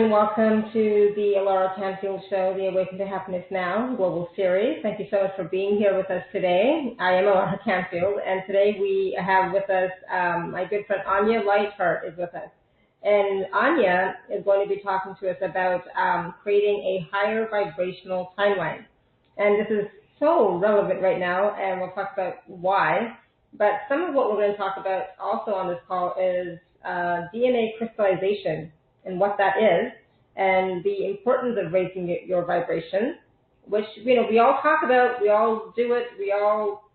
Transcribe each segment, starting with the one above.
and welcome to the Laura Canfield Show, the Awaken to Happiness Now Global Series. Thank you so much for being here with us today. I am Laura Canfield, and today we have with us my good friend Anyaa Lightheart is with us. And Anyaa is going to be talking to us about creating a higher vibrational timeline. And this is so relevant right now, and we'll talk about why. But some of what we're going to talk about also on this call is DNA crystallization and what that is, and the importance of raising your vibration, which, we all talk about, we all do it, we all,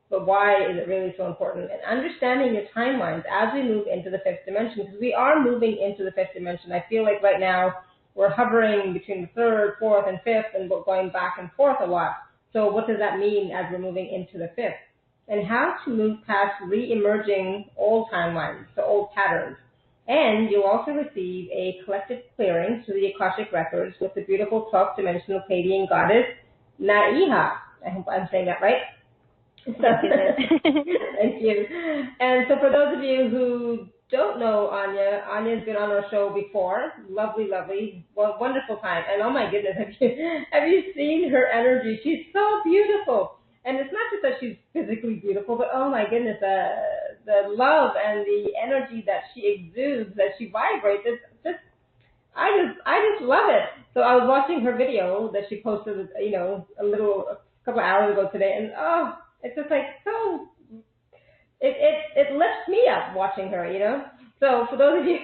but why is it really so important? And understanding your timelines as we move into the fifth dimension, because we are moving into the fifth dimension. I feel like right now we're hovering between the third, fourth, and fifth, and we're going back and forth a lot. So what does that mean as we're moving into the fifth? And how to move past re-emerging old timelines, the old patterns. And you'll also receive a collective clearing through the Akashic Records with the beautiful 12th dimensional Pleiadian goddess, Naiha. I hope I'm saying that right. So, thank you. And so for those of you who don't know Anyaa, Anya's been on our show before. Lovely, lovely, wonderful time. And oh my goodness, have you seen her energy? She's so beautiful. And it's not just that she's physically beautiful, but oh my goodness, the love and the energy that she exudes, that she vibrates, I just love it. So I was watching her video that she posted, a couple of hours ago today, and it's just like so. It lifts me up watching her, So for those of you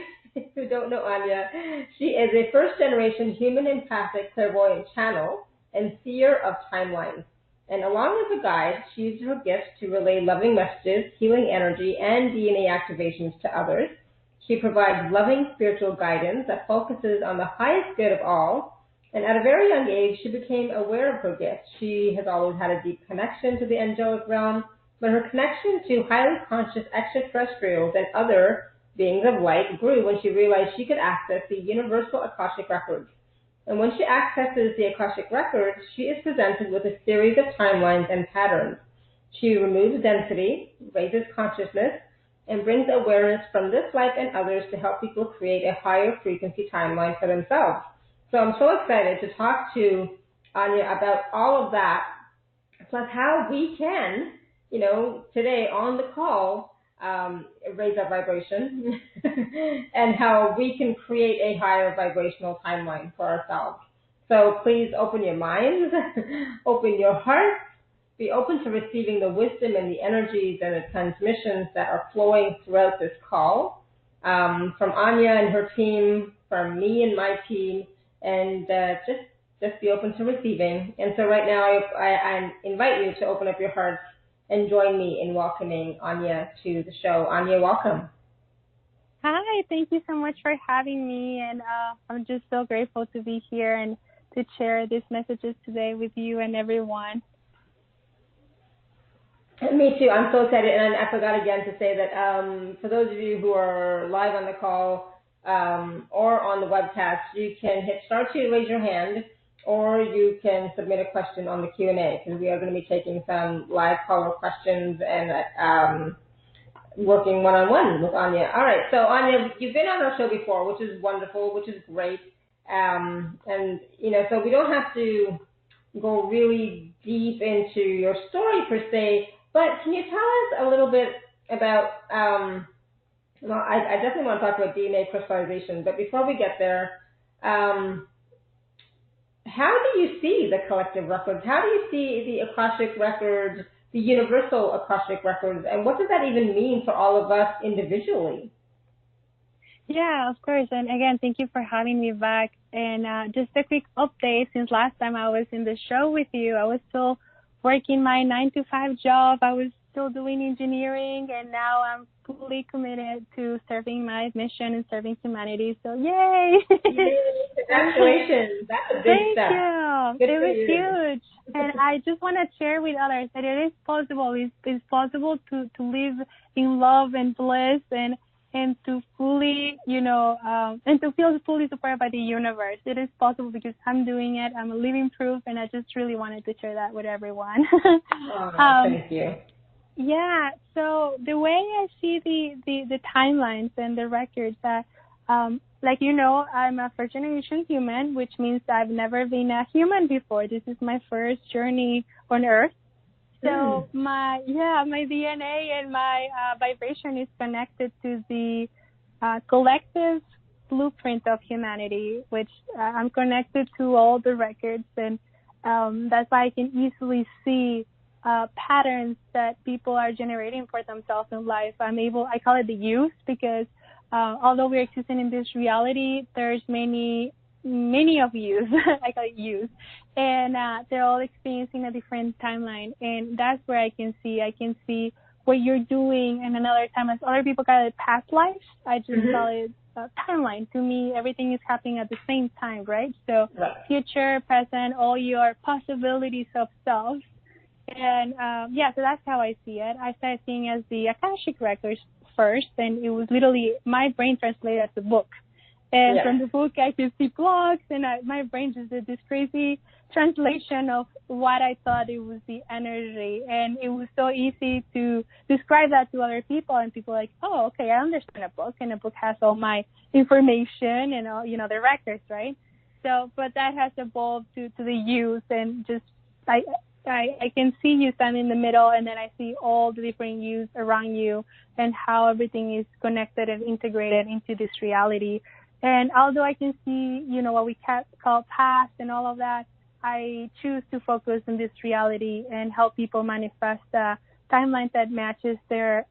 who don't know Anyaa, she is a first-generation human empathic clairvoyant channel and seer of timelines. And along with a guide, she uses her gifts to relay loving messages, healing energy, and DNA activations to others. She provides loving spiritual guidance that focuses on the highest good of all. And at a very young age, she became aware of her gifts. She has always had a deep connection to the angelic realm, but her connection to highly conscious extraterrestrials and other beings of light grew when she realized she could access the universal Akashic Records. And when she accesses the Akashic Records, she is presented with a series of timelines and patterns. She removes density, raises consciousness, and brings awareness from this life and others to help people create a higher frequency timeline for themselves. So I'm so excited to talk to Anyaa about all of that, plus how we can, today on the call, raise our vibration and how we can create a higher vibrational timeline for ourselves. So please open your minds, open your hearts, be open to receiving the wisdom and the energies and the transmissions that are flowing throughout this call from Anyaa and her team, from me and my team, and just be open to receiving. And so right now I invite you to open up your hearts and join me in welcoming Anyaa to the show. Anyaa, welcome. Hi, thank you so much for having me, and I'm just so grateful to be here and to share these messages today with you and everyone. Me too. I'm so excited, and I forgot again to say that for those of you who are live on the call or on the webcast, you can hit star 2 to raise your hand, or you can submit a question on the Q&A, because we are going to be taking some live caller questions and working one-on-one with Anyaa. All right, so Anyaa, you've been on our show before, which is wonderful, which is great. And, so we don't have to go really deep into your story per se, but can you tell us a little bit about, I definitely want to talk about DNA crystallization, but before we get there, how do you see the collective records? How do you see the Akashic Records, the universal Akashic Records, and what does that even mean for all of us individually? Yeah, of course. And again, thank you for having me back. And just a quick update, since last time I was in the show with you, I was still working my 9-to-5 job. I was still doing engineering, and now I'm fully committed to serving my mission and serving humanity. So yay! Yay. Congratulations! That's a big step. Thank you. Good it was you. Huge. And I just want to share with others that it is possible. It's possible to live in love and bliss and to fully, and to feel fully supported by the universe. It is possible because I'm doing it. I'm a living proof, and I just really wanted to share that with everyone. Thank you. Yeah, so the way I see the timelines and the records, that Like I'm a first generation human, which means I've never been a human before. This is my first journey on Earth. So my DNA and my vibration is connected to the collective blueprint of humanity, which I'm connected to all the records, and that's why I can easily see patterns that people are generating for themselves in life. I call it the use, because although we're existing in this reality, there's many of yous. I call it yous, and they're all experiencing a different timeline, and that's where I can see what you're doing in another time. As other people call it past lives, I just call it timeline. To me, everything is happening at the same time, right? So future, present, all your possibilities of self. And so that's how I see it. I started seeing as the Akashic records first, and it was literally my brain translated as a book. And from the book, I could see blogs, and my brain just did this crazy translation of what I thought it was the energy. And it was so easy to describe that to other people, and people were like, oh, okay, I understand a book, and a book has all my information and all, the records, right? So, but that has evolved to the use, and just I can see you standing in the middle, and then I see all the different yous around you and how everything is connected and integrated into this reality. And although I can see, what we call past and all of that, I choose to focus on this reality and help people manifest a timeline that matches their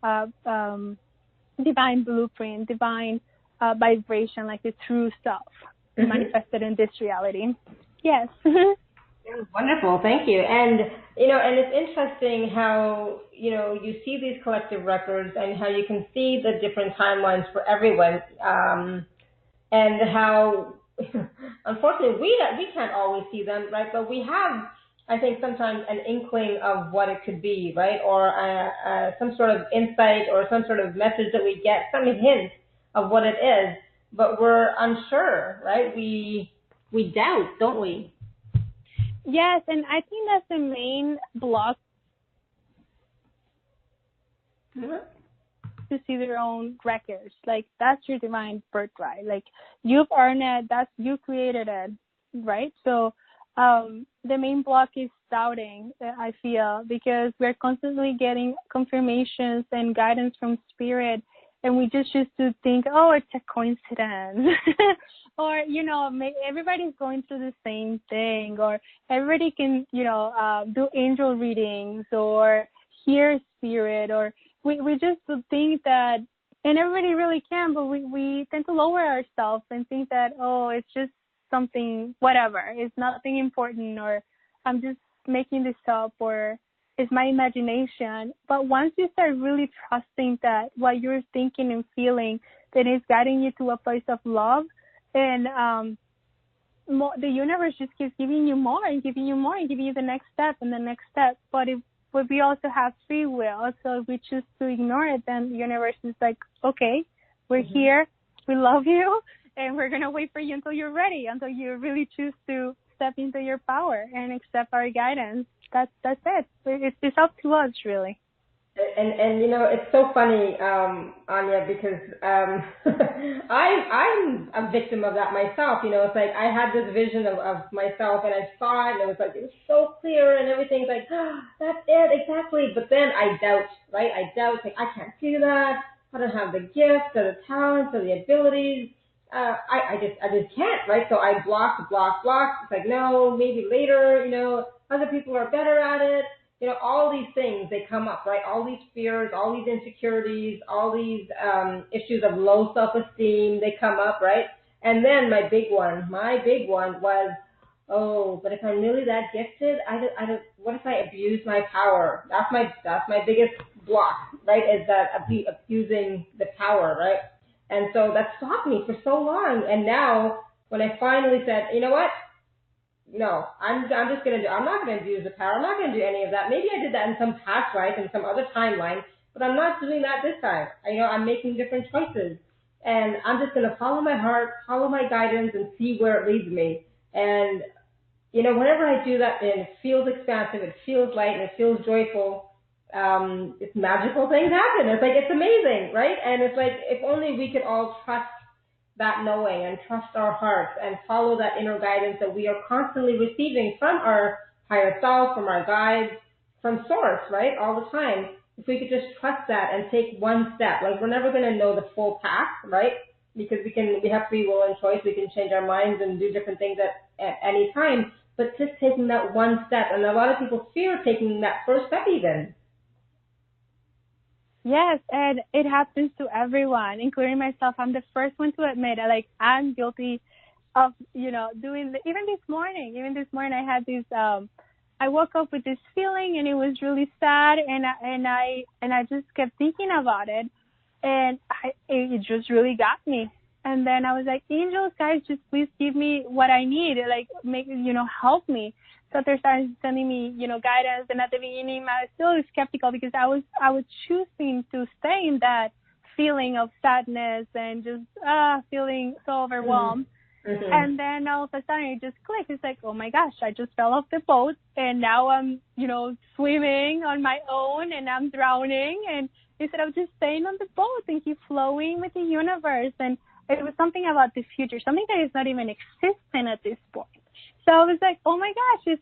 divine blueprint, divine vibration, like the true self manifested in this reality. Yes. Wonderful, thank you. And and it's interesting how you see these collective records and how you can see the different timelines for everyone, and how unfortunately we can't always see them, right? But we have, I think, sometimes an inkling of what it could be, right? Or some sort of insight or some sort of message that we get, some hint of what it is, but we're unsure, right? We doubt, don't we? Yes, and I think that's the main block to see their own records. Like, that's your divine birthright. Like, you've earned it, you created it, right? So the main block is doubting, I feel, because we're constantly getting confirmations and guidance from spirit, and we just used to think, oh, it's a coincidence. Or, everybody's going through the same thing, or everybody can, do angel readings or hear spirit, or we just think that, and everybody really can, but we tend to lower ourselves and think that, oh, it's just something, whatever, it's nothing important, or I'm just making this up, or it's my imagination. But once you start really trusting that what you're thinking and feeling, that is guiding you to a place of love, and the universe just keeps giving you more and giving you more and giving you the next step and the next step. But we also have free will, so if we choose to ignore it, then the universe is like, okay, we're here, we love you, and we're going to wait for you until you're ready, until you really choose to step into your power and accept our guidance. That's it. It's up to us, really. And it's so funny, Anyaa, because I'm a victim of that myself. It's like I had this vision of myself, and I saw it, and it was so clear, and everything's like, oh, that's it, exactly. But then I doubt, right? I doubt, like, I can't do that. I don't have the gifts or the talents or the abilities. I just can't, right? So I block. It's like, no, maybe later, other people are better at it. All these things, they come up, right? All these fears, all these insecurities, all these issues of low self-esteem, they come up, right? And then my big one was, oh, but if I'm really that gifted, what if I abuse my power? That's my biggest block, right? Is that abusing the power, right? And so that stopped me for so long. And now, when I finally said, you know what? No, I'm not going to abuse the power. I'm not going to do any of that. Maybe I did that in some past life, in some other timeline, but I'm not doing that this time. I'm making different choices. And I'm just going to follow my heart, follow my guidance, and see where it leads me. And, whenever I do that, and it feels expansive, it feels light, and it feels joyful, it's magical things happen. It's like, it's amazing, right? And it's like, if only we could all trust that knowing and trust our hearts and follow that inner guidance that we are constantly receiving from our higher self, from our guides, from source, right? All the time. If we could just trust that and take one step, like we're never going to know the full path, right? Because we have free will and choice. We can change our minds and do different things at any time. But just taking that one step, and a lot of people fear taking that first step even. Yes, and it happens to everyone, including myself. I'm the first one to admit it. Like, I'm guilty of, doing even this morning. Even this morning, I had this. I woke up with this feeling, and it was really sad, and I just kept thinking about it, and it just really got me. And then I was like, angels, guys, just please give me what I need. Like, help me. So they started sending me, guidance. And at the beginning, I was still skeptical because I was choosing to stay in that feeling of sadness and just feeling so overwhelmed. Mm-hmm. And then all of a sudden it just clicked. It's like, oh my gosh, I just fell off the boat and now I'm, swimming on my own and I'm drowning. And instead of just staying on the boat and keep flowing with the universe. And it was something about the future, something that is not even existing at this point. So I was like, oh my gosh,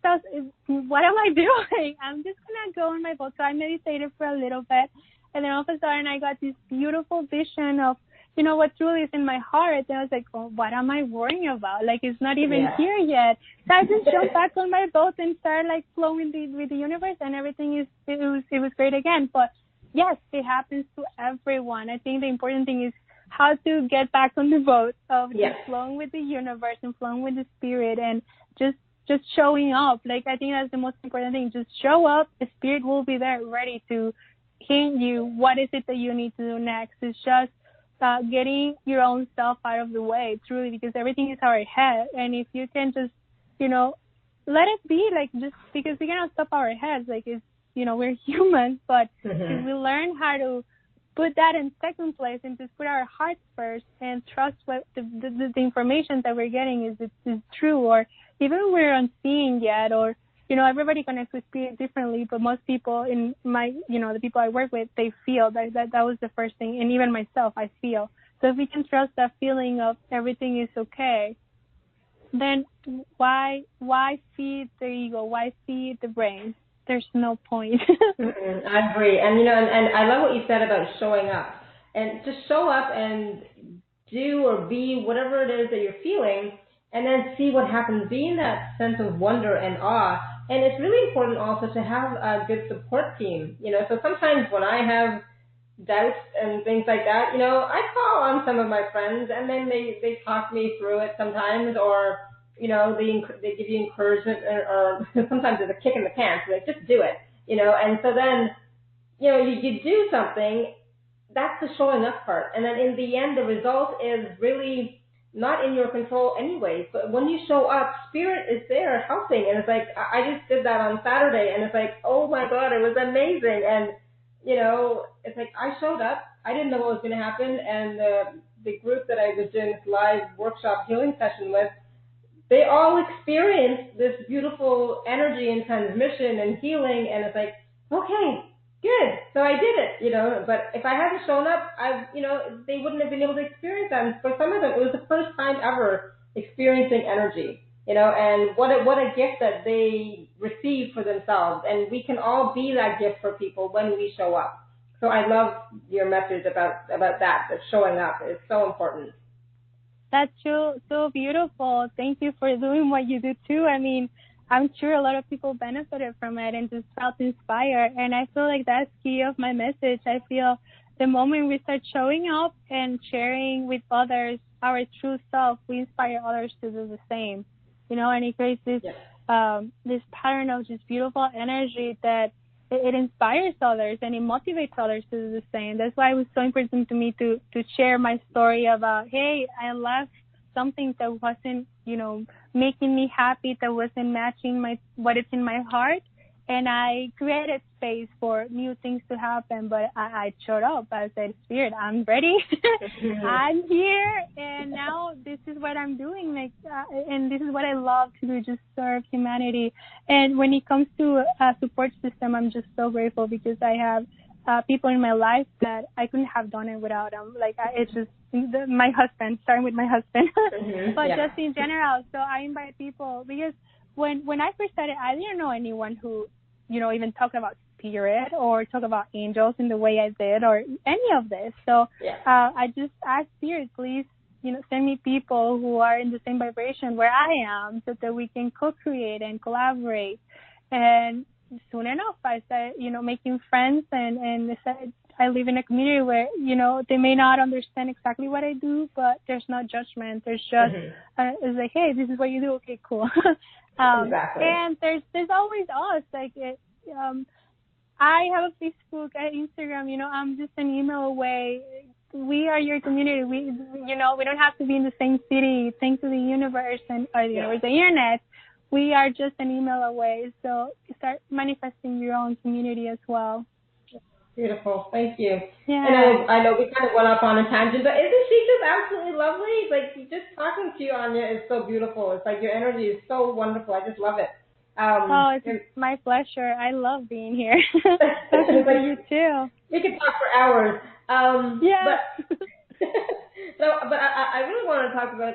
what am I doing? I'm just going to go on my boat. So I meditated for a little bit. And then all of a sudden I got this beautiful vision of, what truly is in my heart. And I was like, oh, what am I worrying about? Like, it's not even here yet. So I just jumped back on my boat and started like flowing with the universe, and everything it was great again. But yes, it happens to everyone. I think the important thing is how to get back on the boat of just flowing with the universe and flowing with the spirit and just showing up. Like, I think that's the most important thing. Just show up. The spirit will be there ready to hint you what is it that you need to do next. It's just getting your own self out of the way, truly, because everything is our head. And if you can just, let it be, like, just because we cannot stop our heads. Like, it's, we're humans, but if we learn how to put that in second place and just put our hearts first and trust what the information that we're getting is true, or even we're unseeing yet, or, everybody connects with spirit differently, but most people in my, the people I work with, they feel that was the first thing. And even myself, I feel. So if we can trust that feeling of everything is okay, then why feed the ego? Why feed the brain? There's no point. I agree. And, and I love what you said about showing up. And just show up and do or be whatever it is that you're feeling, and then see what happens. Be in that sense of wonder and awe. And it's really important also to have a good support team. So sometimes when I have doubts and things like that, I call on some of my friends, and then they talk me through it sometimes, or they give you encouragement, or sometimes it's a kick in the pants, like, just do it, and so then, you do something. That's the showing up part. And then in the end, the result is really not in your control anyways. But when you show up, spirit is there helping. And it's like, I just did that on Saturday, and it's like, oh my God, it was amazing. And, it's like, I showed up. I didn't know what was going to happen. And the group that I was doing this live workshop healing session with, they all experienced this beautiful energy and transmission and healing. And it's like, okay, good. So I did it, but if I hadn't shown up, they wouldn't have been able to experience that. And for some of them, it was the first time ever experiencing energy, and what a gift that they received for themselves. And we can all be that gift for people when we show up. So I love your message about that showing up is so important. That's so beautiful. Thank you for doing what you do too. I mean, I'm sure a lot of people benefited from it and just felt inspired. And I feel like that's key of my message. I feel the moment we start showing up and sharing with others our true self, we inspire others to do the same. And it creates this this pattern of just beautiful energy that it inspires others and it motivates others to do the same. That's why it was so important to me to share my story about, hey, I left something that wasn't, making me happy, that wasn't matching what is in my heart, and I created space for new things to happen. But I showed up. I said, Spirit, I'm ready. I'm here, and now this is what I'm doing. And this is what I love to do, just serve humanity. And when it comes to a support system, I'm just so grateful because I have people in my life that I couldn't have done it without them. Like, it's just my husband, starting with my husband, but just in general. So I invite people because when I first started, I didn't know anyone who, even talked about spirit or talk about angels in the way I did or any of this. So I just asked spirit, please, send me people who are in the same vibration where I am so that we can co-create and collaborate. And soon enough, I started, making friends and I live in a community where, they may not understand exactly what I do, but there's no judgment. There's just, it's like, hey, this is what you do. Okay, cool. Exactly. And there's always us. Like, I have a Facebook, Instagram, I'm just an email away. We are your community. We don't have to be in the same city. Thanks to the universe or the internet. We are just an email away. So start manifesting your own community as well. Beautiful. Thank you. Yeah. And I know we kind of went off on a tangent, but isn't she just absolutely lovely? Like, just talking to you, Anya, is so beautiful. It's like your energy is so wonderful. I just love it. It's my pleasure. I love being here. Talking to you too. We could talk for hours. Yeah. But I really want to talk about,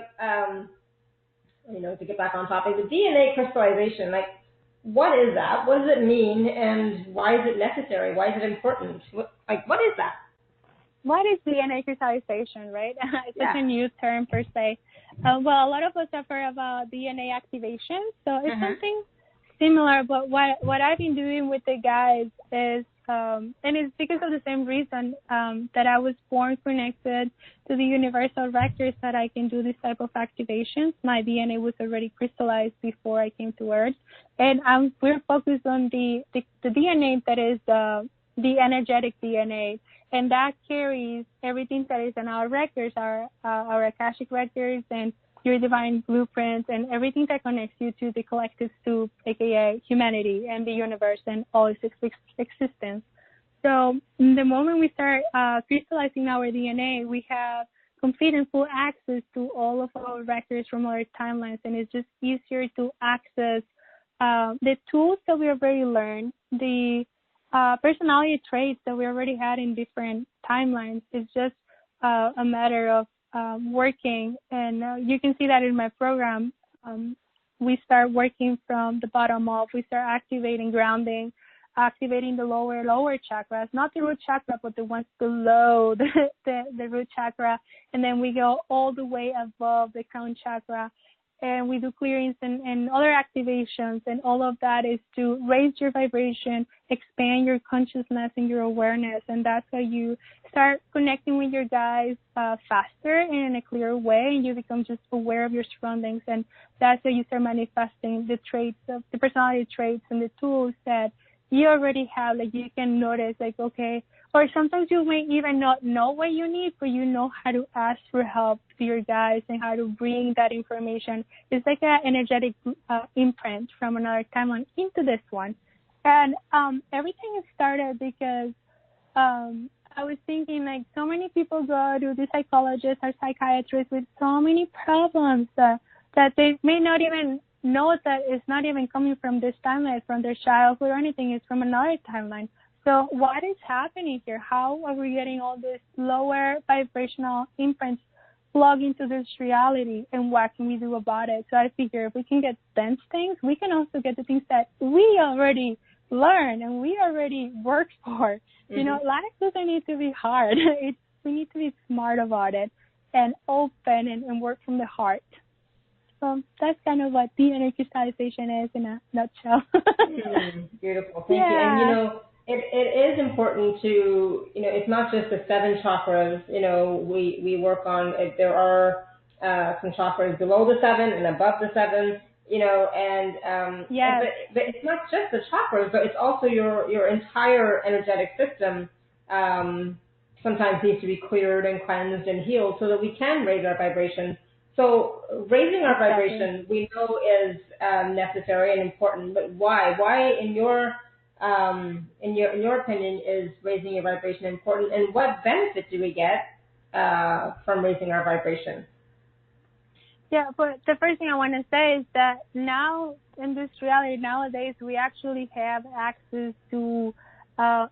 to get back on topic, the DNA crystallization. Like, what is that? What does it mean? And why is it necessary? Why is it important? What is that? What is DNA crystallization, right? It's such a new term per se. Well, a lot of us have heard about DNA activation, so it's something similar. But what I've been doing with the guys is, and it's because of the same reason that I was born connected to the universal records that I can do this type of activations. My DNA was already crystallized before I came to Earth, and we're focused on the DNA that is the energetic DNA. And that carries everything that is in our records, our Akashic records and your divine blueprints and everything that connects you to the collective soup, aka humanity and the universe and all its existence. So the moment we start crystallizing our DNA, we have complete and full access to all of our records from our timelines, and it's just easier to access the tools that we already learned, the personality traits that we already had in different timelines. It's just a matter of working, and you can see that in my program. We start working from the bottom up. We start activating grounding, activating the lower chakras, not the root chakra, but the ones below the root chakra, and then we go all the way above the crown chakra. And we do clearings and other activations, and all of that is to raise your vibration, expand your consciousness and your awareness, and that's how you start connecting with your guys faster and in a clear way, and you become just aware of your surroundings, and that's how you start manifesting the traits of the personality traits and the tools that you already have. Like, you can notice, like, okay, or sometimes you may even not know what you need, but you know how to ask for help to your guys and how to bring that information. It's like an energetic imprint from another timeline into this one. And everything started because I was thinking, like, so many people go to the psychologist or psychiatrist with so many problems that they may not even know that it's not even coming from this timeline, from their childhood or anything. It's from another timeline. So what is happening here? How are we getting all this lower vibrational imprints plugged into this reality, and what can we do about it? So I figure if we can get dense things, we can also get the things that we already learned and we already worked for. You know, life doesn't need to be hard. We need to be smart about it and open and work from the heart. So that's kind of what DNA crystallization is in a nutshell. Beautiful. Thank you. And, it is important to, it's not just the 7 chakras, we work on. There are some chakras below the 7 and above the 7, but it's not just the chakras, but it's also your entire energetic system sometimes needs to be cleared and cleansed and healed so that we can raise our vibration. So raising our vibration, we know, is necessary and important, but why? Why, in your opinion, is raising your vibration important, and what benefit do we get from raising our vibration? Yeah, but the first thing I want to say is that now, in this reality nowadays, we actually have access to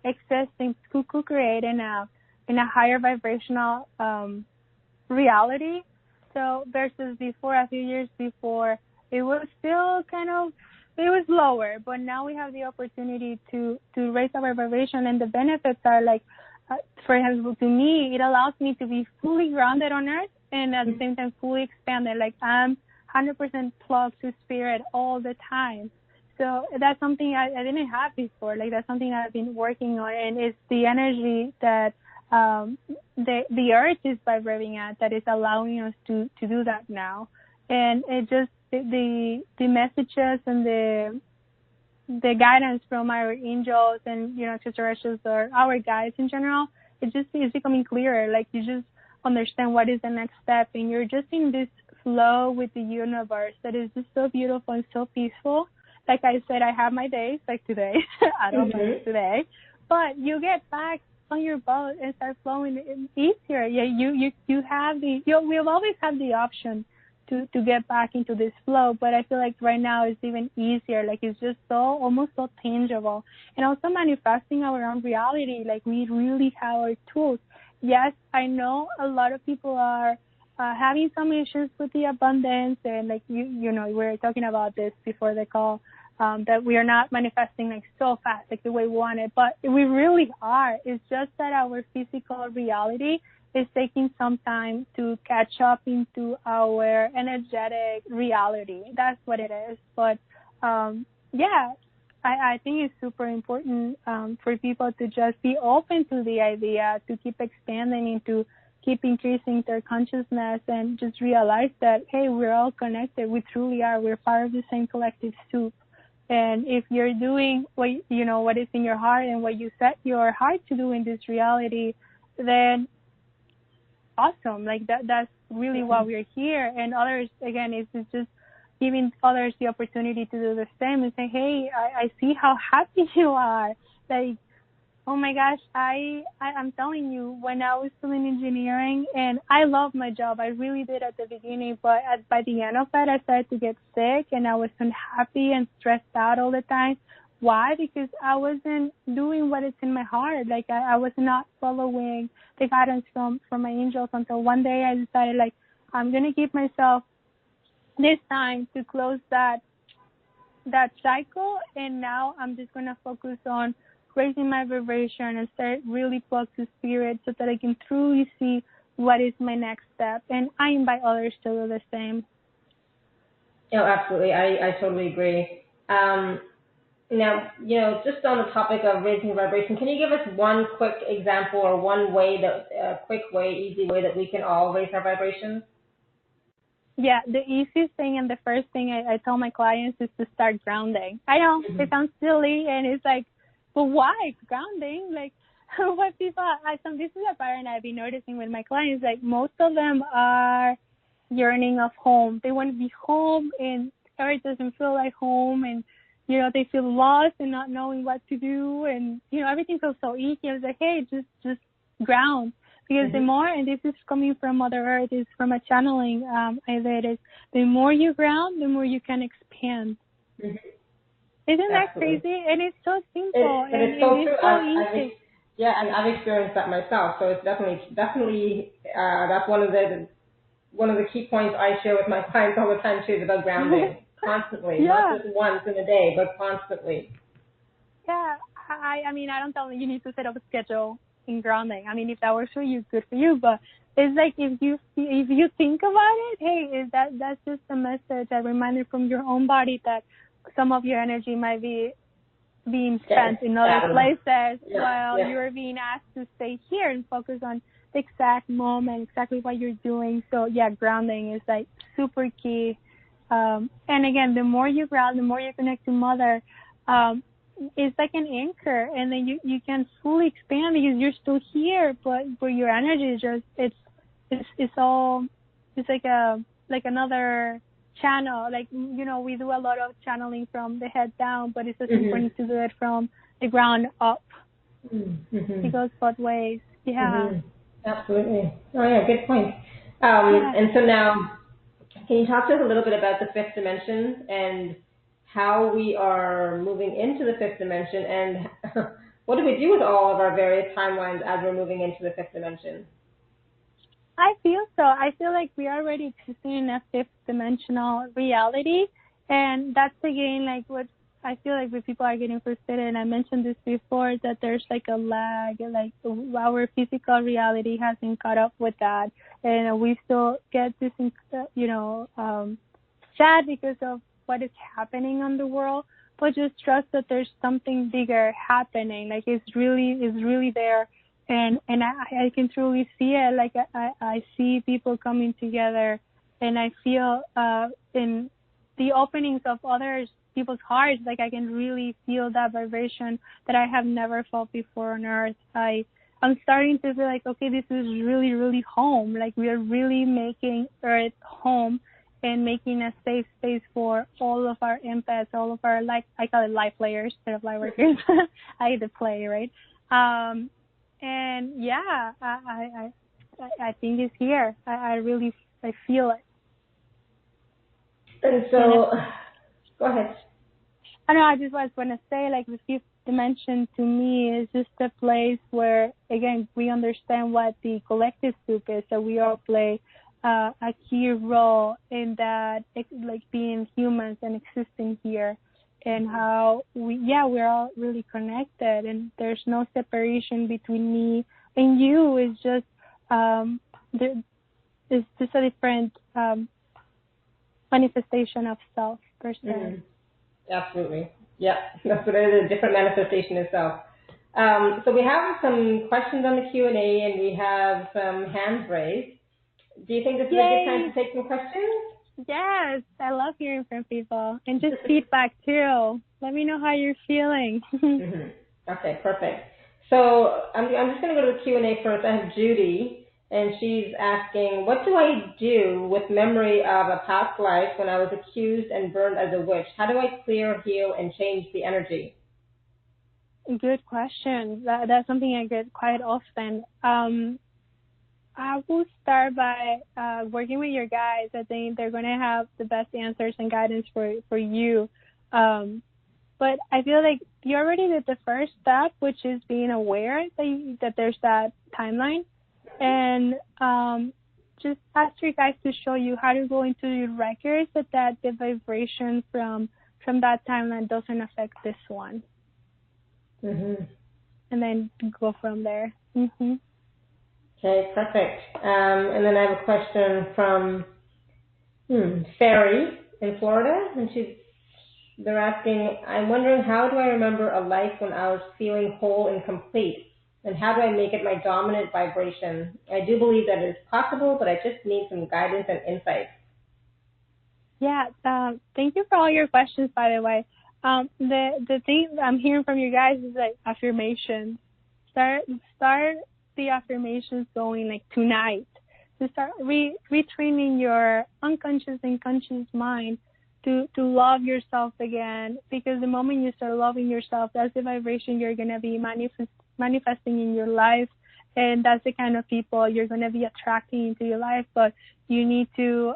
exist and co-create in a higher vibrational reality. So versus before, a few years before, it was still it was lower, but now we have the opportunity to raise our vibration, and the benefits are like, for example, to me, it allows me to be fully grounded on earth and at the same time fully expanded. Like I'm 100% plugged to spirit all the time. So that's something I didn't have before. Like that's something I've been working on, and it's the energy that the earth is vibrating at that is allowing us to do that now. And it just the messages and the guidance from our angels and extraterrestrials or our guides in general, it just is becoming clearer. Like you just understand what is the next step, and you're just in this flow with the universe that is just so beautiful and so peaceful. Like I said, I have my days, like today. I don't know today, but you get back on your boat and start flowing easier. Yeah, you have we've always had the option to get back into this flow, but I feel like right now it's even easier. Like it's just almost so tangible, and also manifesting our own reality. Like we really have our tools. Yes, I know a lot of people are having some issues with the abundance, and like we were talking about this before the call, that we are not manifesting like so fast, like the way we want it, but we really are. It's just that our physical reality is taking some time to catch up into our energetic reality. That's what it is. But I think it's super important for people to just be open to the idea, to keep expanding and to keep increasing their consciousness, and just realize that, hey, we're all connected. We truly are. We're part of the same collective soup. And if you're doing what is in your heart and what you set your heart to do in this reality, then awesome. Like that's really why we're here. And others, again, it's just giving others the opportunity to do the same and say, hey, I see how happy you are. Like, oh my gosh, I'm telling you, when I was still in engineering, and I love my job, I really did at the beginning, but by the end of it, I started to get sick, and I was unhappy and stressed out all the time. Why? Because I wasn't doing what is in my heart. Like I was not following the guidance from my angels, until one day I decided, like, I'm gonna give myself this time to close that cycle, and now I'm just gonna focus on raising my vibration and start really plugged to spirit, so that I can truly see what is my next step. And I invite others to do the same. Oh, absolutely. I totally agree. Now, just on the topic of raising vibration, can you give us one quick example or one way easy way that we can all raise our vibrations? Yeah, the easiest thing and the first thing I tell my clients is to start grounding. I know it sounds silly, and it's like, but why grounding? Like, what people? This is a pattern I've been noticing with my clients. Like, most of them are yearning of home. They want to be home, and it doesn't feel like home, and they feel lost and not knowing what to do, and everything feels so easy. I was like, hey, just ground. Because the more, and this is coming from Mother Earth, is from a channeling I read, is the more you ground, the more you can expand. Isn't that crazy? And it's so simple. It's so true. Easy. And I've experienced that myself. So it's definitely that's one of the key points I share with my clients all the time too, about grounding constantly, not just once in a day, but constantly. Yeah, I mean, I don't tell them you need to set up a schedule in grounding. I mean, if that works for you, good for you. But it's like if you think about it, hey, that's just a message, a reminder from your own body that some of your energy might be being spent in other places while you're being asked to stay here and focus on the exact moment, exactly what you're doing. So grounding is like super key. And again, the more you ground, the more you connect to Mother. It's like an anchor, and then you can fully expand because you're still here, but your energy is just it's like another channel. Like we do a lot of channeling from the head down, but it's just important to do it from the ground up. It goes both ways. Absolutely. Oh yeah, good point. And so now, can you talk to us a little bit about the fifth dimension and how we are moving into the fifth dimension, and what do we do with all of our various timelines as we're moving into the fifth dimension? I feel so. I feel like we are already existing in a fifth dimensional reality. And that's again like what I feel like when people are getting frustrated, and I mentioned this before, that there's like a lag, like our physical reality hasn't caught up with that. And we still get this, sad because of what is happening on the world, but just trust that there's something bigger happening. Like it's really there. And I can truly see it. Like I see people coming together, and I feel in the openings of others people's hearts, like I can really feel that vibration that I have never felt before on Earth. I'm starting to feel like, okay, this is really, really home. Like we are really making Earth home and making a safe space for all of our empaths, all of our, like, I call it light players instead of light workers. I hate to play, right? And yeah, I think it's here. I feel it. And so, go ahead. I know, I just was going to say, like, the fifth dimension to me is just a place where, again, we understand what the collective soup is, so we all play a key role in that, like, being humans and existing here, and how we're all really connected, and there's no separation between me and you. It's just, it's just a different manifestation of self, per se. Mm-hmm. Absolutely. Yeah, that's what it is, a different manifestation of self. So we have some questions on the Q&A, and we have some hands raised. Do you think this is a good time to take some questions? Yes, I love hearing from people, and just feedback too. Let me know how you're feeling. Mm-hmm. Okay, perfect. So I'm just going to go to the Q&A first. I have Judy, and she's asking, what do I do with memory of a past life when I was accused and burned as a witch? How do I clear, heal, and change the energy? Good question. That's something I get quite often. I will start by working with your guys. I think they're going to have the best answers and guidance for you. But I feel like you already did the first step, which is being aware that there's that timeline. And just ask your guys to show you how to go into your records so that the vibration from that timeline doesn't affect this one. Mm-hmm. And then go from there. Mm-hmm. Okay, perfect. And then I have a question from Ferry in Florida, and they're asking, I'm wondering, how do I remember a life when I was feeling whole and complete? And how do I make it my dominant vibration? I do believe that it is possible, but I just need some guidance and insight. Yeah, thank you for all your questions, by the way. The thing I'm hearing from you guys is like affirmations. Start the affirmations going like tonight. To start retraining your unconscious and conscious mind to love yourself again, because the moment you start loving yourself, that's the vibration you're going to be manifesting in your life, and that's the kind of people you're going to be attracting into your life. But you need to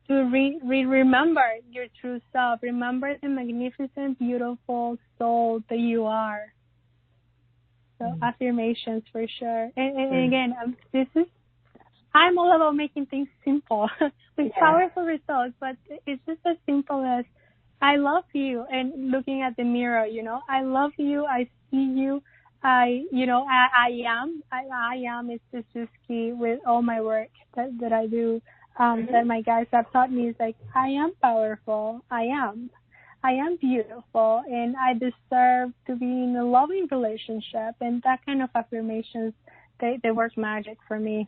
remember your true self. Remember the magnificent, beautiful soul that you are. So affirmations for sure. And again, I'm all about making things simple with powerful results, but it's just as simple as I love you, and looking at the mirror, I love you, I see you, I am is just key with all my work that I do, that my guys have taught me is like, I am powerful, I am beautiful, and I deserve to be in a loving relationship. And that kind of affirmations, they work magic for me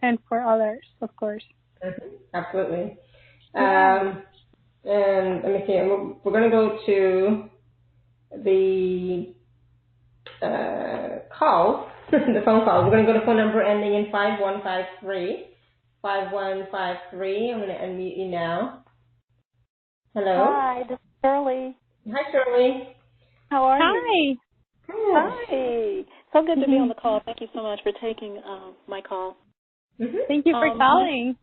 and for others, of course. Mm-hmm. Absolutely. And let me see, we're going to go to the calls, the phone calls. We're going to go to phone number ending in 5153. 5153. I'm going to unmute you now. Hello. Hi, this is Shirley. Hi, Shirley. How are you? Hi. So good to be on the call. Thank you so much for taking my call. Mm-hmm. Thank you for calling.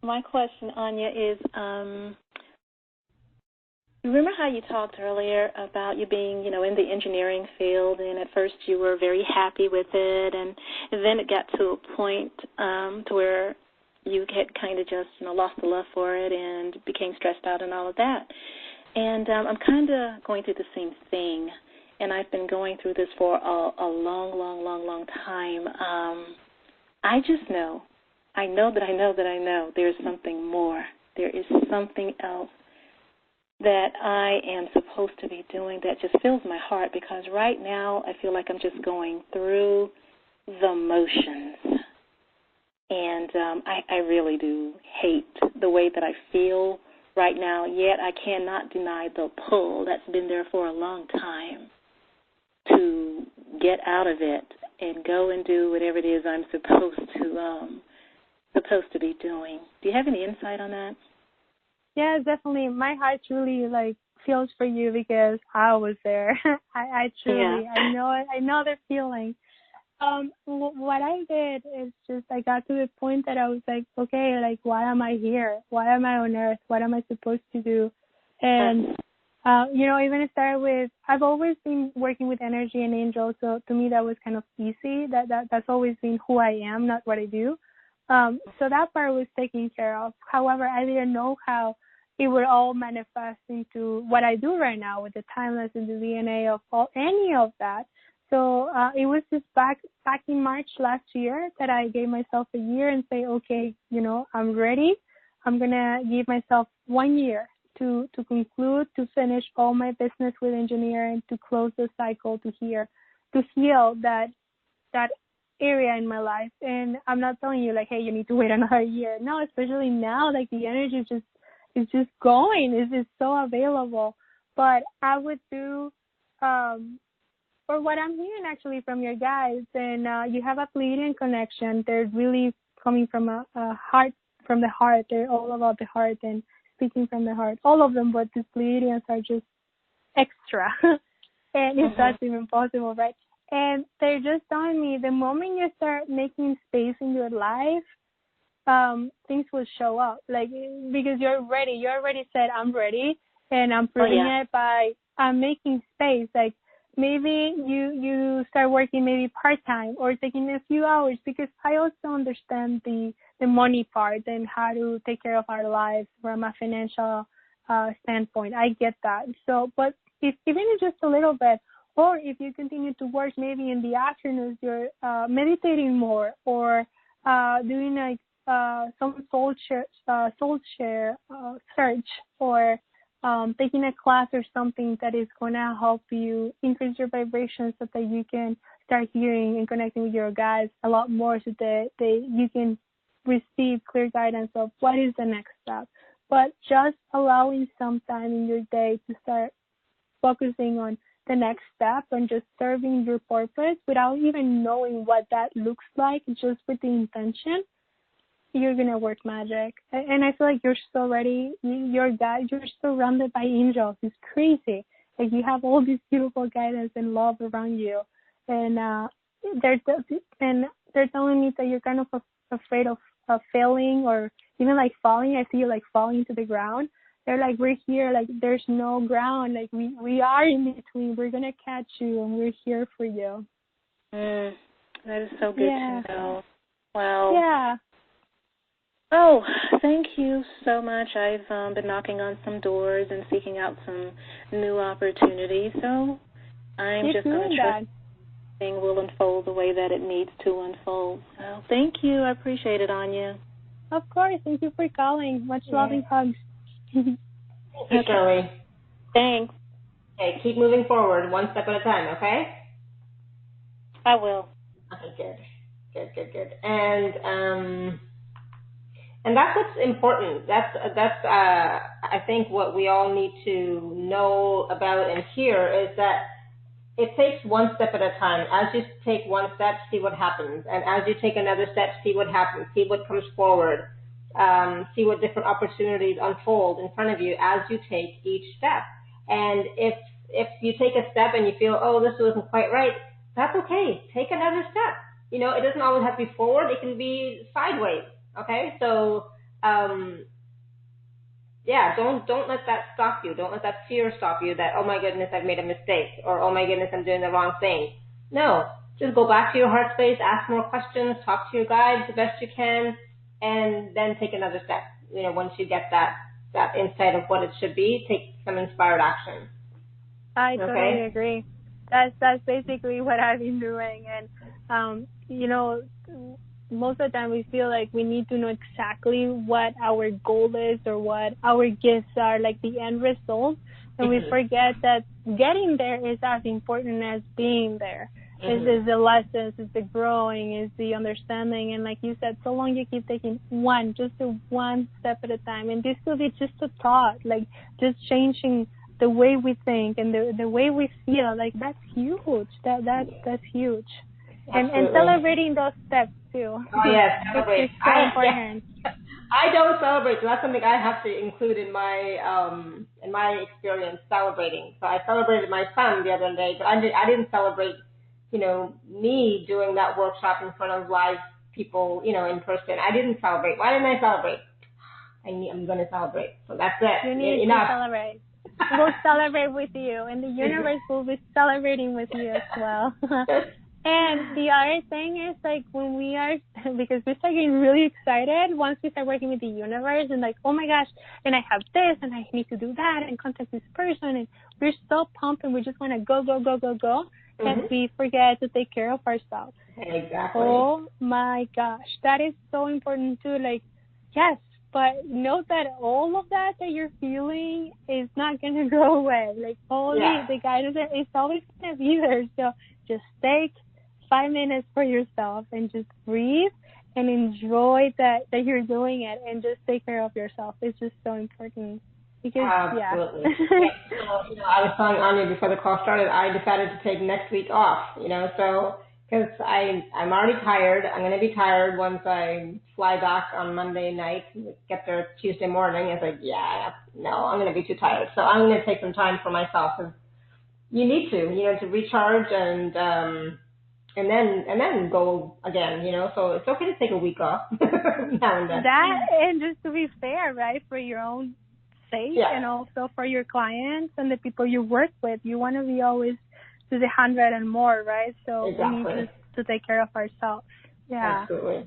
My question, Anyaa, is Remember how you talked earlier about you being, in the engineering field, and at first you were very happy with it, and then it got to a point to where you had kind of just, lost the love for it and became stressed out and all of that. And I'm kind of going through the same thing, and I've been going through this for a long time. I just know. I know there's something more. There is something else that I am supposed to be doing that just fills my heart, because right now I feel like I'm just going through the motions. And I really do hate the way that I feel right now, yet I cannot deny the pull that's been there for a long time to get out of it and go and do whatever it is I'm supposed to be doing. Do you have any insight on that? Yeah, definitely. My heart really feels for you, because I was there. I truly, yeah. I know the feeling. What I did is just I got to the point that I was like, okay, why am I here? Why am I on earth? What am I supposed to do? And even it started with, I've always been working with energy and angels, so to me that was kind of easy. That's always been who I am, not what I do. So that part was taken care of. However, I didn't know how it would all manifest into what I do right now with the timeless and the DNA of any of that. So it was just back in March last year that I gave myself a year and say, okay, I'm ready. I'm going to give myself 1 year to conclude, to finish all my business with engineering, to close the cycle, to heal that area in my life. And I'm not telling you hey, you need to wait another year. No, especially now, the energy is just going. It's just so available. But I would do, or what I'm hearing actually from your guys, and you have a Pleiadian connection. They're really coming from a heart, from the heart. They're all about the heart and speaking from the heart. All of them, but the Pleiadians are just extra. And if that's even possible, right? And they're just telling me the moment you start making space in your life, things will show up. Because you're ready. You already said, I'm ready. And I'm proving it by making space. Maybe you start working maybe part-time or taking a few hours, because I also understand the money part and how to take care of our lives from a financial standpoint. I get that. So, but if even just a little bit, or if you continue to work maybe in the afternoons, you're meditating more, or doing some soul share search, or taking a class or something that is going to help you increase your vibrations, so that you can start hearing and connecting with your guides a lot more, so that you can receive clear guidance of what is the next step. But just allowing some time in your day to start focusing on the next step and just serving your purpose without even knowing what that looks like, just with the intention, you're going to work magic. And I feel like you're so ready. You're surrounded by angels. It's crazy. You have all this beautiful guidance and love around you. And they're telling me that you're kind of afraid of failing, or even falling. I see you falling to the ground. They're we're here, there's no ground. We are in between. We're going to catch you, and we're here for you. That is so good to know. Wow. Yeah. Oh, thank you so much. I've been knocking on some doors and seeking out some new opportunities. So I'm just going to trust things will unfold the way that it needs to unfold. So thank you. I appreciate it, Anyaa. Of course. Thank you for calling. Much love and hugs. Thank you, Shirley. Thanks. Okay, keep moving forward, one step at a time, okay? I will. Okay, good. And that's what's important. That's I think what we all need to know about and hear is that it takes one step at a time. As you take one step, see what happens. And as you take another step, see what happens, see what comes forward. See what different opportunities unfold in front of you as you take each step. And if you take a step and you feel, oh, this wasn't quite right, that's okay. Take another step. It doesn't always have to be forward. It can be sideways. Okay, so don't let that stop you. Don't let that fear stop you that, oh my goodness, I've made a mistake, or oh my goodness, I'm doing the wrong thing. No, just go back to your heart space, ask more questions, talk to your guides the best you can, and then take another step. Once you get that insight of what it should be, take some inspired action. I totally agree. That's basically what I've been doing, and most of the time we feel like we need to know exactly what our goal is or what our gifts are, like the end result, and we forget that getting there is as important as being there. It's the lessons, it's the growing, it's the understanding, and like you said, so long you keep taking one step at a time, and this could be just a thought, like just changing the way we think and the way we feel, like that's huge. That's huge. And celebrating those steps too. Oh yes, celebrate. It's so important. I don't celebrate, so that's something I have to include in my experience celebrating. So I celebrated my son the other day, but I didn't celebrate, me doing that workshop in front of live people, in person. I didn't celebrate. Why didn't I celebrate? I'm going to celebrate. So that's it. You need to celebrate. We'll celebrate with you, and the universe will be celebrating with you as well. And the other thing is, like, when we are, because we start getting really excited once we start working with the universe, and like, oh my gosh, and I have this, and I need to do that, and contact this person, and we're so pumped, and we just want to go, and we forget to take care of ourselves. Exactly. Oh my gosh, that is so important too. Like, yes, but know that all of that you're feeling is not going to go away. Like, all the guidance is always going to be there. So just take 5 minutes for yourself and just breathe and enjoy that you're doing it, and just take care of yourself. It's just so important. Because, absolutely. So, I was telling Anyaa before the call started, I decided to take next week off, so because I'm already tired. I'm going to be tired once I fly back on Monday night, get there Tuesday morning. It's like, I'm going to be too tired. So I'm going to take some time for myself. And you need to recharge and then go again, So it's okay to take a week off now and then. And just to be fair, right, for your own sake and also for your clients and the people you work with, you want to be always to the 100 and more, right? So we need to take care of ourselves. Yeah. Absolutely.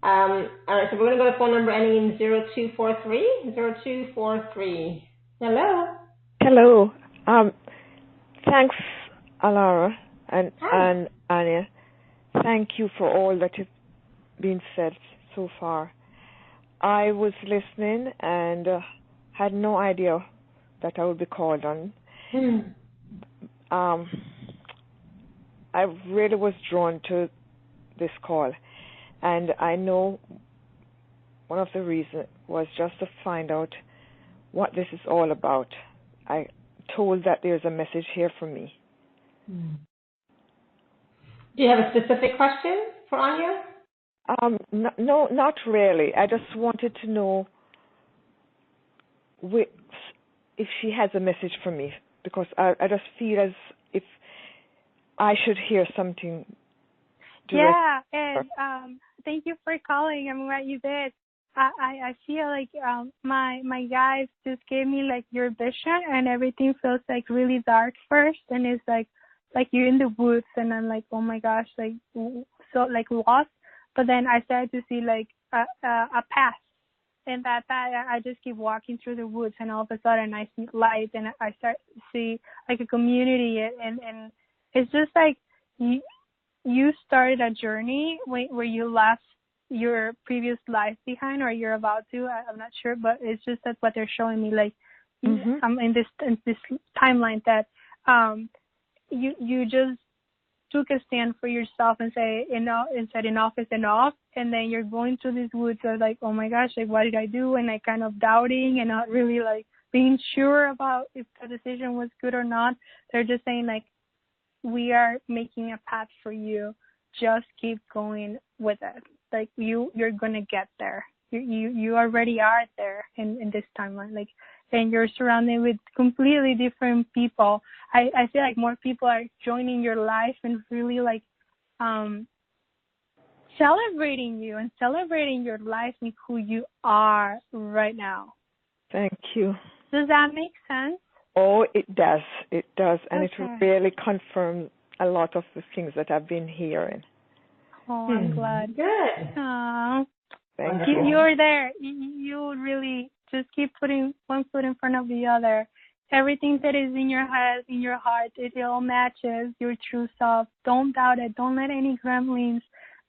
All right, so we're going to go to phone number ending in 0243. 0243. Hello. Hello. Thanks, Alara and Anyaa. Thank you for all that has been said so far. I was listening and had no idea that I would be called on. I really was drawn to this call, and I know one of the reasons was just to find out what this is all about. I told that there's a message here for me. Do you have a specific question for Anyaa? No, not really. I just wanted to know if she has a message for me, because I just feel as if I should hear something. And thank you for calling. I'm glad you did. I feel like my guys just gave me like your vision, and everything feels like really dark first, and it's like you're in the woods, and I'm like, oh my gosh, like so like lost. But then I started to see like a path, and that I just keep walking through the woods, and all of a sudden I see light, and I start to see like a community, and it's just like you started a journey where you left your previous life behind, or you're about to. I'm not sure, but it's just that's what they're showing me. Like I'm in this timeline that you just took a stand for yourself and say enough is enough, and then you're going through these woods of like, oh my gosh, like what did I do, and like kind of doubting and not really like being sure about if the decision was good or not. They're just saying like, we are making a path for you, just keep going with it. Like you're gonna get there. You already are there in this timeline, like, and you're surrounded with completely different people. I feel like more people are joining your life and really like celebrating you and celebrating your life and who you are right now. Thank you. Does that make sense? Oh, it does. It does. And Okay. it really confirms a lot of the things that I've been hearing. Oh, I'm glad. Good. Aww. Thank you. You're there. You really just keep putting one foot in front of the other. Everything that is in your head, in your heart, it all matches your true self. Don't doubt it. Don't let any gremlins,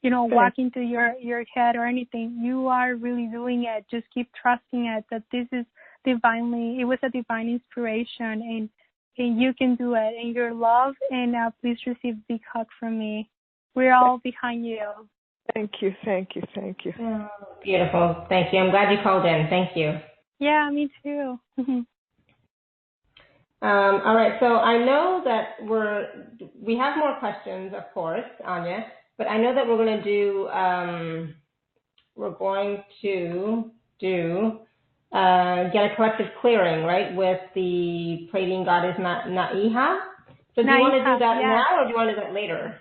walk into your head or anything. You are really doing it. Just keep trusting it, that this is it was a divine inspiration, and you can do it. And your love, and please receive a big hug from me. We're all behind you. Thank you, thank you, thank you. Oh, beautiful. Thank you. I'm glad you called in. Thank you. Yeah, me too. All right. So I know that we have more questions, of course, Anyaa, but I know that we're going to get a collective clearing, right, with the Pleiadian goddess Naiha. So do you want to do that now, or do you want to do that later?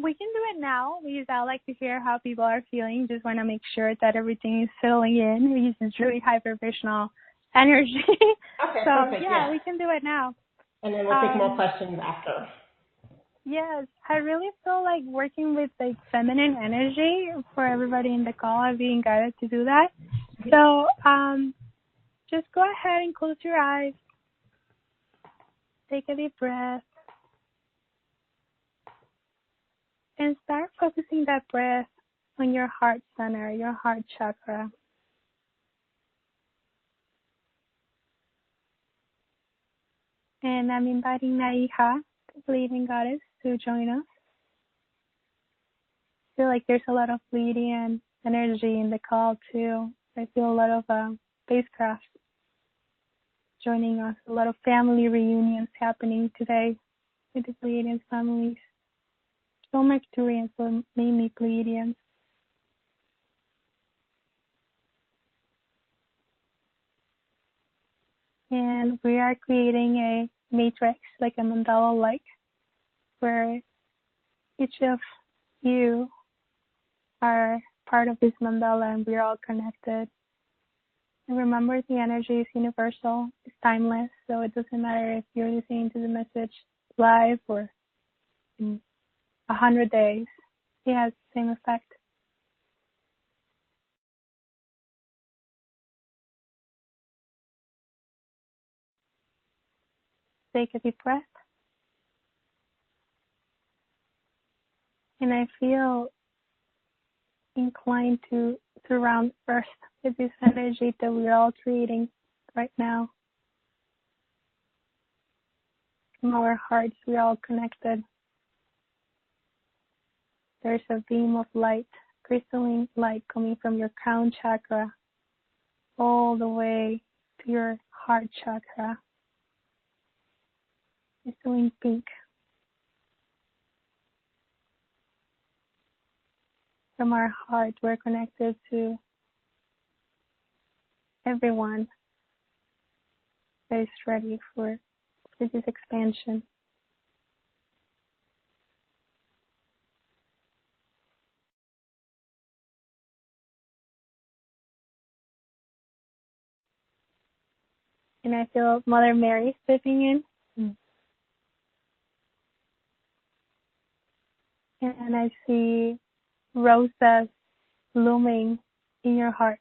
We can do it now because I like to hear how people are feeling. Just want to make sure that everything is settling in because it's really high vibrational energy. Okay, so perfect. yeah, we can do it now. And then we'll take more questions after. Yes, I really feel like working with like feminine energy for everybody in the call. I'm being guided to do that. So just go ahead and close your eyes. Take a deep breath. And start focusing that breath on your heart center, your heart chakra. And I'm inviting Naiha, the Pleiadian goddess, to join us. I feel like there's a lot of Pleiadian energy in the call too. I feel a lot of spacecraft joining us, a lot of family reunions happening today with the Pleiadian families. So Mercurians, so mainly Pleiadians. And we are creating a matrix, like a mandala-like, where each of you are part of this mandala and we're all connected. And remember, the energy is universal, it's timeless, so it doesn't matter if you're listening to the message live or in 100 days. It has the same effect. Take a deep breath. And I feel inclined to surround Earth with this energy that we're all creating right now. From our hearts, we're all connected. There's a beam of light, crystalline light coming from your crown chakra all the way to your heart chakra. Crystalline pink. From our heart, we're connected to everyone that is ready for this expansion. And I feel Mother Mary stepping in. And I see roses blooming in your heart.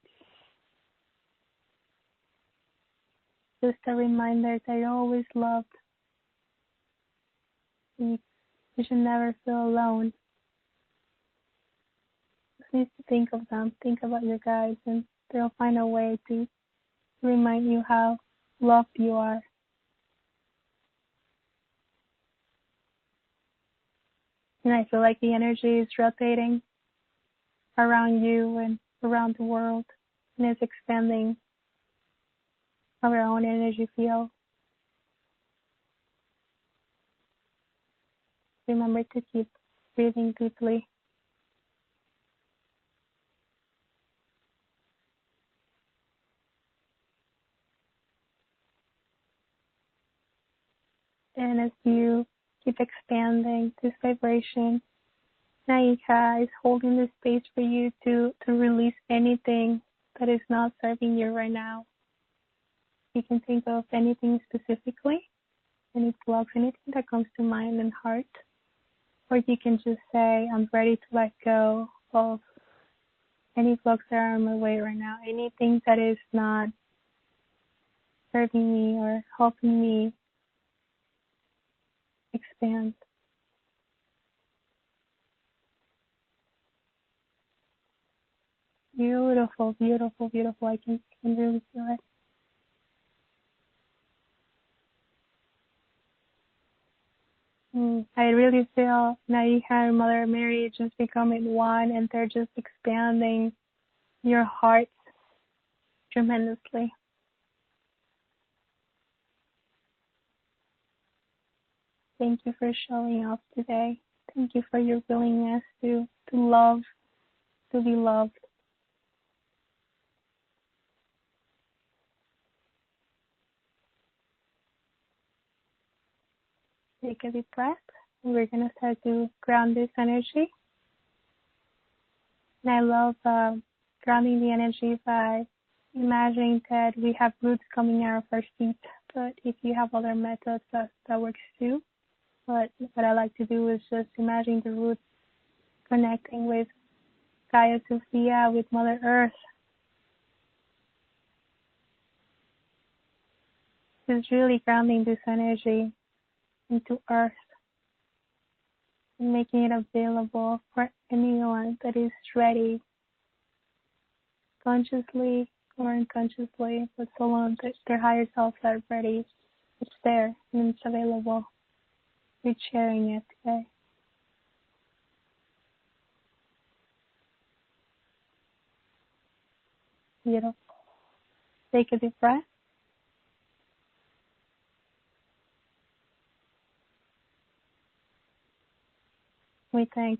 Just a reminder that you're always loved. You should never feel alone. Just need to think of them, think about your guides, and they'll find a way to remind you how loved you are. And I feel like the energy is rotating around you and around the world, and it's expanding our own energy field. Remember to keep breathing deeply. And as you keep expanding this vibration, Naiha is holding the space for you to release anything that is not serving you right now. You can think of anything specifically, any blocks, anything that comes to mind and heart. Or you can just say, I'm ready to let go of any blocks that are on my way right now, anything that is not serving me or helping me expand. Beautiful, beautiful, beautiful. I can really feel it. I really feel Naiha and Mother Mary just becoming one, and they're just expanding your hearts tremendously. Thank you for showing up today. Thank you for your willingness to love, to be loved. Take a deep breath. We're going to start to ground this energy. And I love grounding the energy by imagining that we have roots coming out of our feet. But if you have other methods, that works too. But what I like to do is just imagine the roots connecting with Gaia Sophia, with Mother Earth. Just really grounding this energy into Earth and making it available for anyone that is ready, consciously or unconsciously, but so long that their higher selves are ready. It's there and it's available. We're sharing it today. Beautiful. Take a deep breath. We thank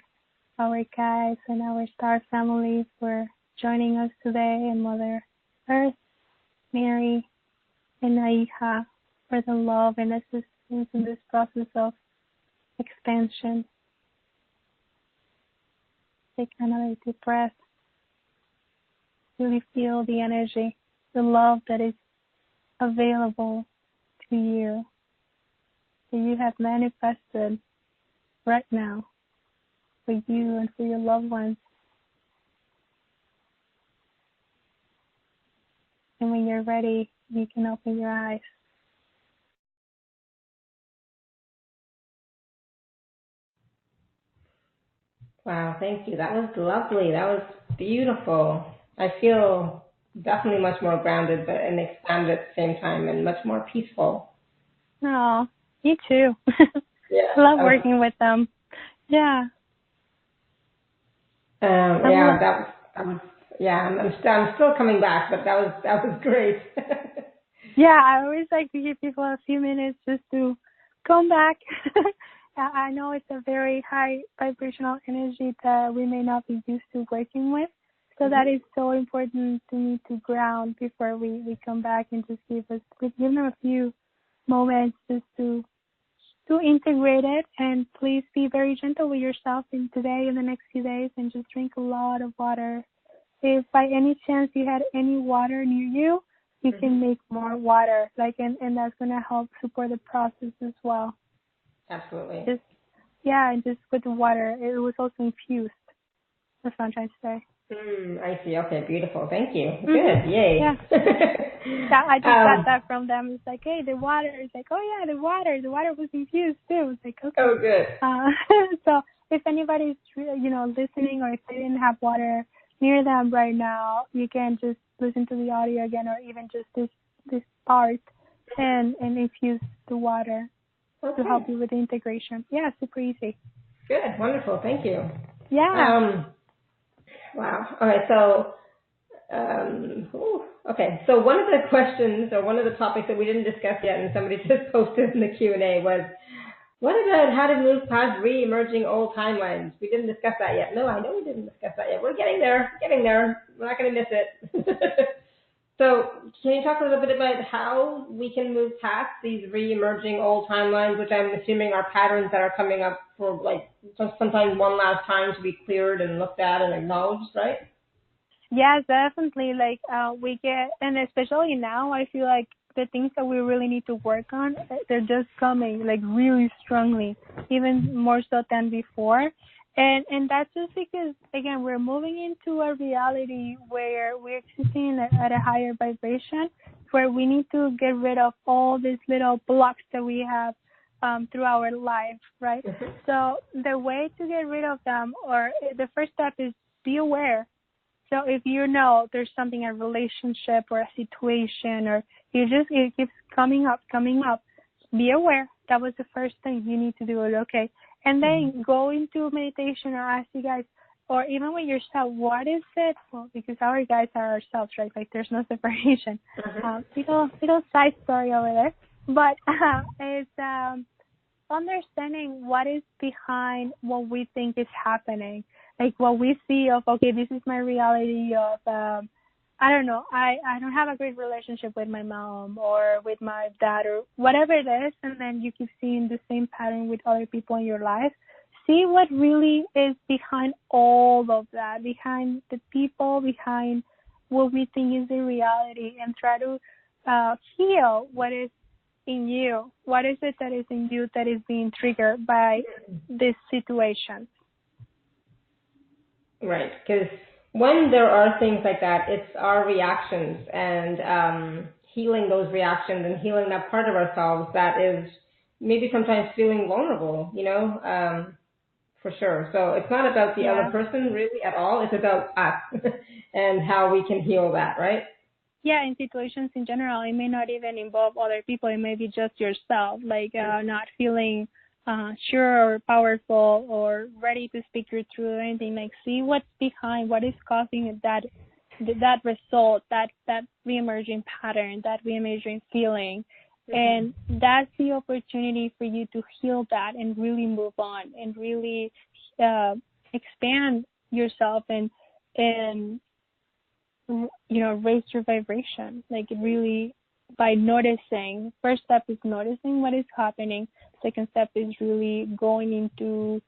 our guides and our star family for joining us today, and Mother Earth, Mary, and Naiha for the love and assistance in this process of expansion. Take another deep breath. Really feel the energy, the love that is available to you, that you have manifested right now for you and for your loved ones. And when you're ready, you can open your eyes. Wow, thank you. That was lovely. That was beautiful. I feel definitely much more grounded but and expanded at the same time and much more peaceful. Oh, me too. Yeah. I love working with them. Yeah. That was I'm still coming back, but that was great. Yeah, I always like to give people a few minutes just to come back. I know it's a very high vibrational energy that we may not be used to working with. So that is so important to me to ground before we come back and just give them a few moments just to integrate it. And please be very gentle with yourself in today and the next few days, and just drink a lot of water. If by any chance you had any water near you, you can make more water, and that's going to help support the process as well. Absolutely. And just with the water, it was also infused. That's what I'm trying to say. I see. Okay, beautiful. Thank you. Good. Yay. Yeah. I just got that from them. It's like, hey, the water. It's like, oh yeah, the water was infused too. It's like, okay. Oh, good. So if anybody's listening, or if they didn't have water near them right now, you can just listen to the audio again, or even just this part, and infuse the water to help you with the integration. Yeah, super easy. Good. Wonderful. Thank you. Yeah. Wow. All right. So, So one of the questions, or one of the topics that we didn't discuss yet, and somebody just posted in the Q&A, was, what about how to move past re-emerging old timelines? We didn't discuss that yet. No, I know we didn't discuss that yet. We're getting there. We're not going to miss it. So can you talk a little bit about how we can move past these re-emerging old timelines, which I'm assuming are patterns that are coming up for sometimes one last time to be cleared and looked at and acknowledged, right? Yes, definitely. We get, and especially now, I feel like the things that we really need to work on, they're just coming like really strongly, even more so than before. And that's just because, again, we're moving into a reality where we're existing at a higher vibration, where we need to get rid of all these little blocks that we have through our life, right? So the way to get rid of them, or the first step, is be aware. So if you know there's something, a relationship or a situation, or it keeps coming up, be aware. That was the first thing you need to do. Okay. And then go into meditation, or ask you guys, or even with yourself, what is it? Well, because our guys are ourselves, right? Like there's no separation. Little side story over there. But it's understanding what is behind what we think is happening. Like what we see of, okay, this is my reality of, I don't know, I don't have a great relationship with my mom or with my dad or whatever it is, and then you keep seeing the same pattern with other people in your life. See what really is behind all of that, behind the people, behind what we think is the reality, and try to heal what is in you. What is it that is in you that is being triggered by this situation? Right, because when there are things like that, it's our reactions, and healing those reactions and healing that part of ourselves that is maybe sometimes feeling vulnerable, for sure. So it's not about the other person really at all. It's about us and how we can heal that, right? Yeah, in situations in general, it may not even involve other people. It may be just yourself, like not feeling sure or powerful or ready to speak your truth or anything. Like, see what's behind, what is causing that result, that re-emerging pattern, that re-emerging feeling. And that's the opportunity for you to heal that and really move on and really expand yourself and raise your vibration. Like, really, by noticing. First step is noticing what is happening. Second step is really going into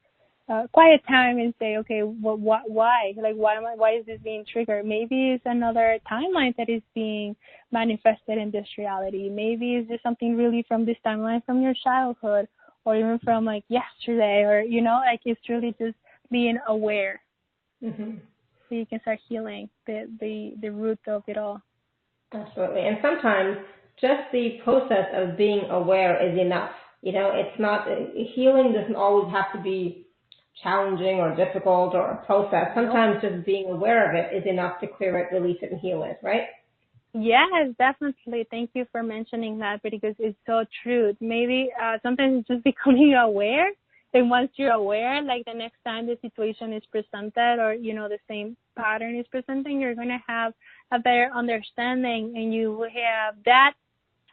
quiet time and say, okay, why? Like, why is this being triggered? Maybe it's another timeline that is being manifested in this reality. Maybe it's just something really from this timeline from your childhood, or even from like yesterday, or like it's really just being aware. So you can start healing the root of it all. Absolutely. And sometimes just the process of being aware is enough. It's not, healing doesn't always have to be challenging or difficult or a process. Sometimes just being aware of it is enough to clear it, release it, and heal it, right? Yes, definitely. Thank you for mentioning that, because it's so true. Maybe sometimes it's just becoming aware. And once you're aware, like the next time the situation is presented, or, the same pattern is presenting, you're going to have a better understanding, and you will have that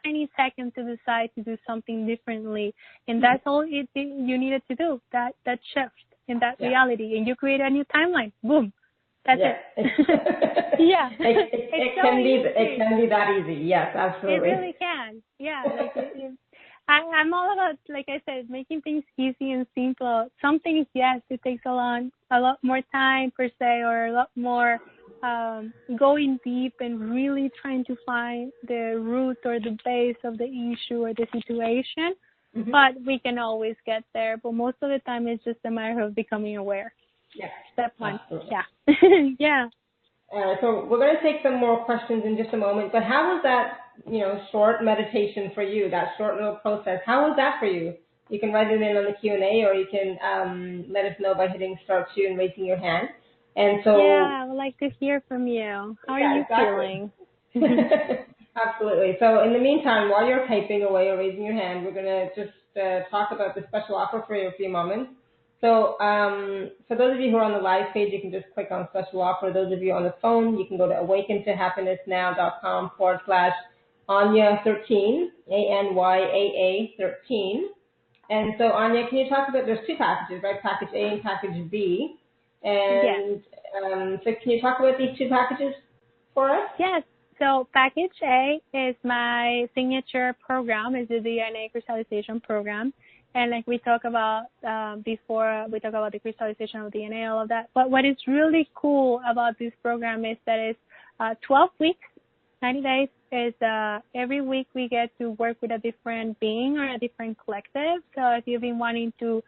tiny second to decide to do something differently. And that's all you needed to do, that shift in that reality. And you create a new timeline. Boom. That's it. Yeah. It can be that easy. Yes, absolutely. It really can. Yeah. I'm all about, like I said, making things easy and simple. Some things, yes, it takes a lot more time per se, or a lot more going deep and really trying to find the root or the base of the issue or the situation. But we can always get there. But most of the time, it's just a matter of becoming aware. Yes. Step one. Absolutely. Yeah. Yeah. So we're going to take some more questions in just a moment. But how was that, short meditation for you, that short little process? How was that for you? You can write it in on the Q&A, or you can let us know by hitting star 2 and raising your hand. And so, yeah, I would like to hear from you. How are you feeling? Absolutely. So in the meantime, while you're typing away or raising your hand, we're going to just talk about the special offer for you a few moments. So for those of you who are on the live page, you can just click on special offer. Those of you on the phone, you can go to awakentohappinessnow.com/Anyaa13, ANYAA 13. And so, Anyaa, can you talk about, there's two packages, right? Package A and Package B. And so can you talk about these two packages for us? Yes. So Package A is my signature program. It's the DNA crystallization program. And like we talked about before, we talk about the crystallization of DNA, all of that. But what is really cool about this program is that it's 12 weeks 90 days is every week we get to work with a different being or a different collective. So if you've been wanting to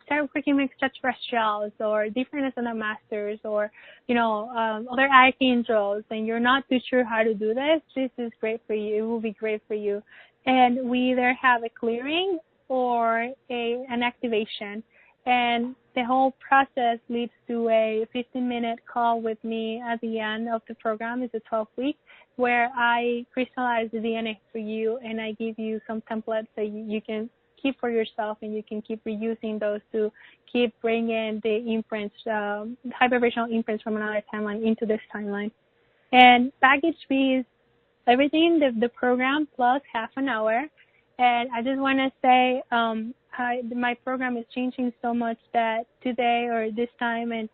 start working with extraterrestrials or different asana masters or, other archangels, and you're not too sure how to do this, this is great for you. It will be great for you. And we either have a clearing or an activation. And the whole process leads to a 15-minute call with me at the end of the program. It's a 12-week where I crystallize the DNA for you, and I give you some templates that you can keep for yourself, and you can keep reusing those to keep bringing the imprints, high vibrational imprints from another timeline into this timeline. And package B is everything, the program plus half an hour. And I just want to say my program is changing so much that today or this time and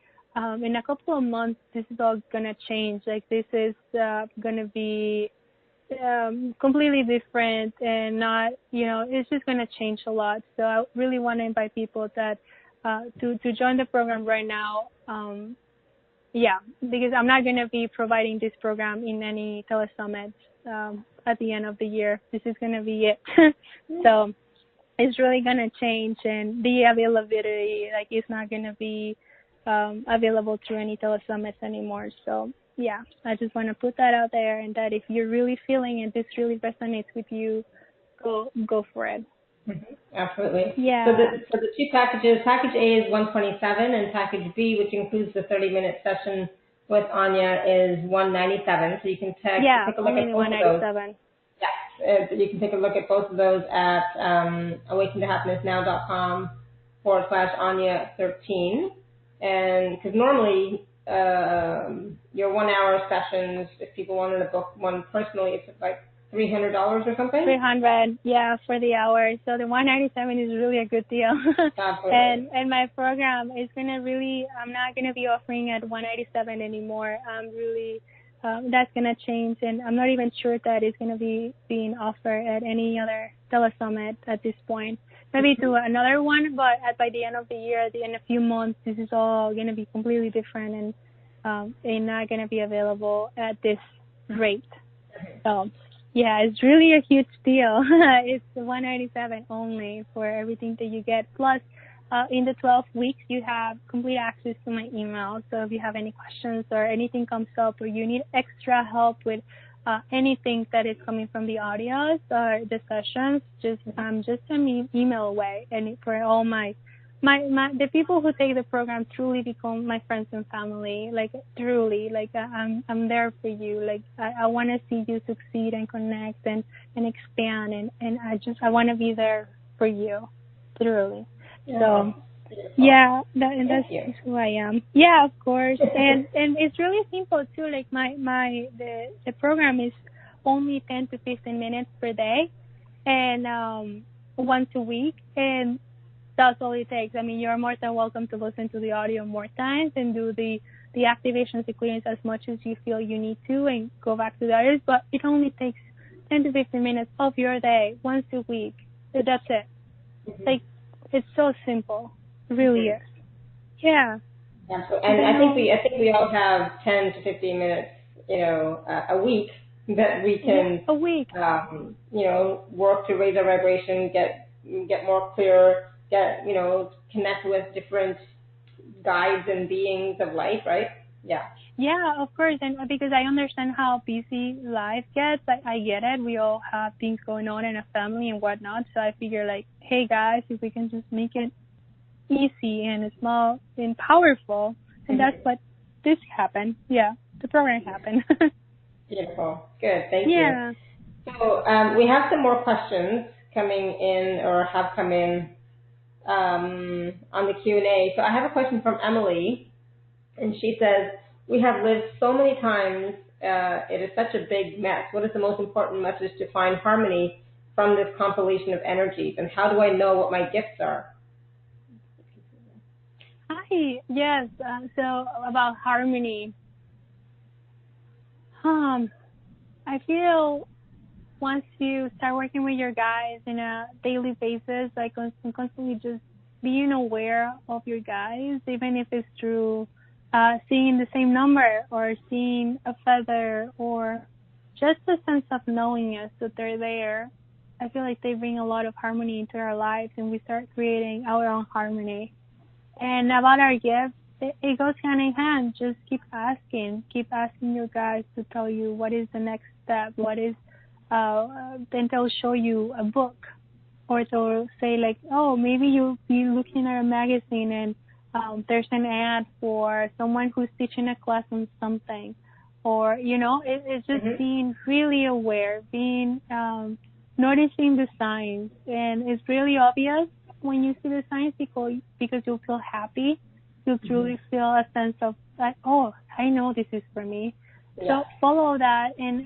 in a couple of months, this is all going to change. Like, this is going to be completely different and not, it's just going to change a lot. So I really want to invite people that to join the program right now. Because I'm not going to be providing this program in any telesummits at the end of the year. This is going to be it. So it's really going to change, and the availability, it's not going to be available through any telesummits anymore. So yeah, I just want to put that out there, and that if you're really feeling it, this really resonates with you, go for it. Mm-hmm. Absolutely. Yeah. So the two packages, package A is 127, and package B, which includes the 30-minute session with Anyaa, is 197. So you can take a look at both of those. Yes, you can take a look at both of those at awakentohappinessnow.com/Anyaa13. And because normally your 1 hour sessions, if people wanted to book one personally, it's like $300 or something? $300, yeah, for the hour. So the 197 is really a good deal. and my program is going to really, I'm not going to be offering at 197 anymore. I'm really, that's going to change, and I'm not even sure that it's going to be being offered at any other telesummit at this point. Maybe to another one, but by the end of the year, in a few months, this is all going to be completely different, and not going to be available at this rate. So yeah, it's really a huge deal. It's $197 only for everything that you get. Plus, in the 12 weeks, you have complete access to my email. So if you have any questions or anything comes up, or you need extra help with anything that is coming from the audios or the sessions, just an email away. And for all the people who take the program truly become my friends and family, truly, I'm there for you. I want to see you succeed and connect and expand, and I want to be there for you, truly. Yeah. So, yeah, that's who I am. Yeah, of course. and it's really simple too. The program is only 10 to 15 minutes per day, and once a week, and that's all it takes. I mean, you're more than welcome to listen to the audio more times and do the activations, the clearance as much as you feel you need to, and go back to the others. But it only takes 10 to 15 minutes of your day once a week. That's it. Mm-hmm. It's so simple. It really is. Yeah. And I think we all have 10 to 15 minutes, a week that we can work to raise our vibration, get more clear, connect with different guides and beings of life, right? Yeah. Yeah, of course. And because I understand how busy life gets, I get it. We all have things going on in a family and whatnot. So I figure hey guys, if we can just make it easy and small and powerful, and that's what this happened. Yeah, the program happened. Beautiful. Good. Thank you. So we have some more questions coming in, or have come in on the Q&A. So I have a question from Emily, and she says, we have lived so many times, it is such a big mess. What is the most important message to find harmony from this compilation of energies, and how do I know what my gifts are? Hi, yes, so about harmony. I feel once you start working with your guides in a daily basis, constantly just being aware of your guides, even if it's through seeing the same number, or seeing a feather, or just a sense of knowingness that they're there, I feel like they bring a lot of harmony into our lives, and we start creating our own harmony. And about our gifts, it goes hand in hand. Just keep asking your guides to tell you what is the next step, then they'll show you a book, or they'll say like, oh, maybe you'll be looking at a magazine and there's an ad for someone who's teaching a class on something, or, it's just being really aware, noticing the signs. And it's really obvious when you see the signs because you'll feel happy. You'll truly feel a sense of like, oh, I know this is for me. Yeah. So follow that. And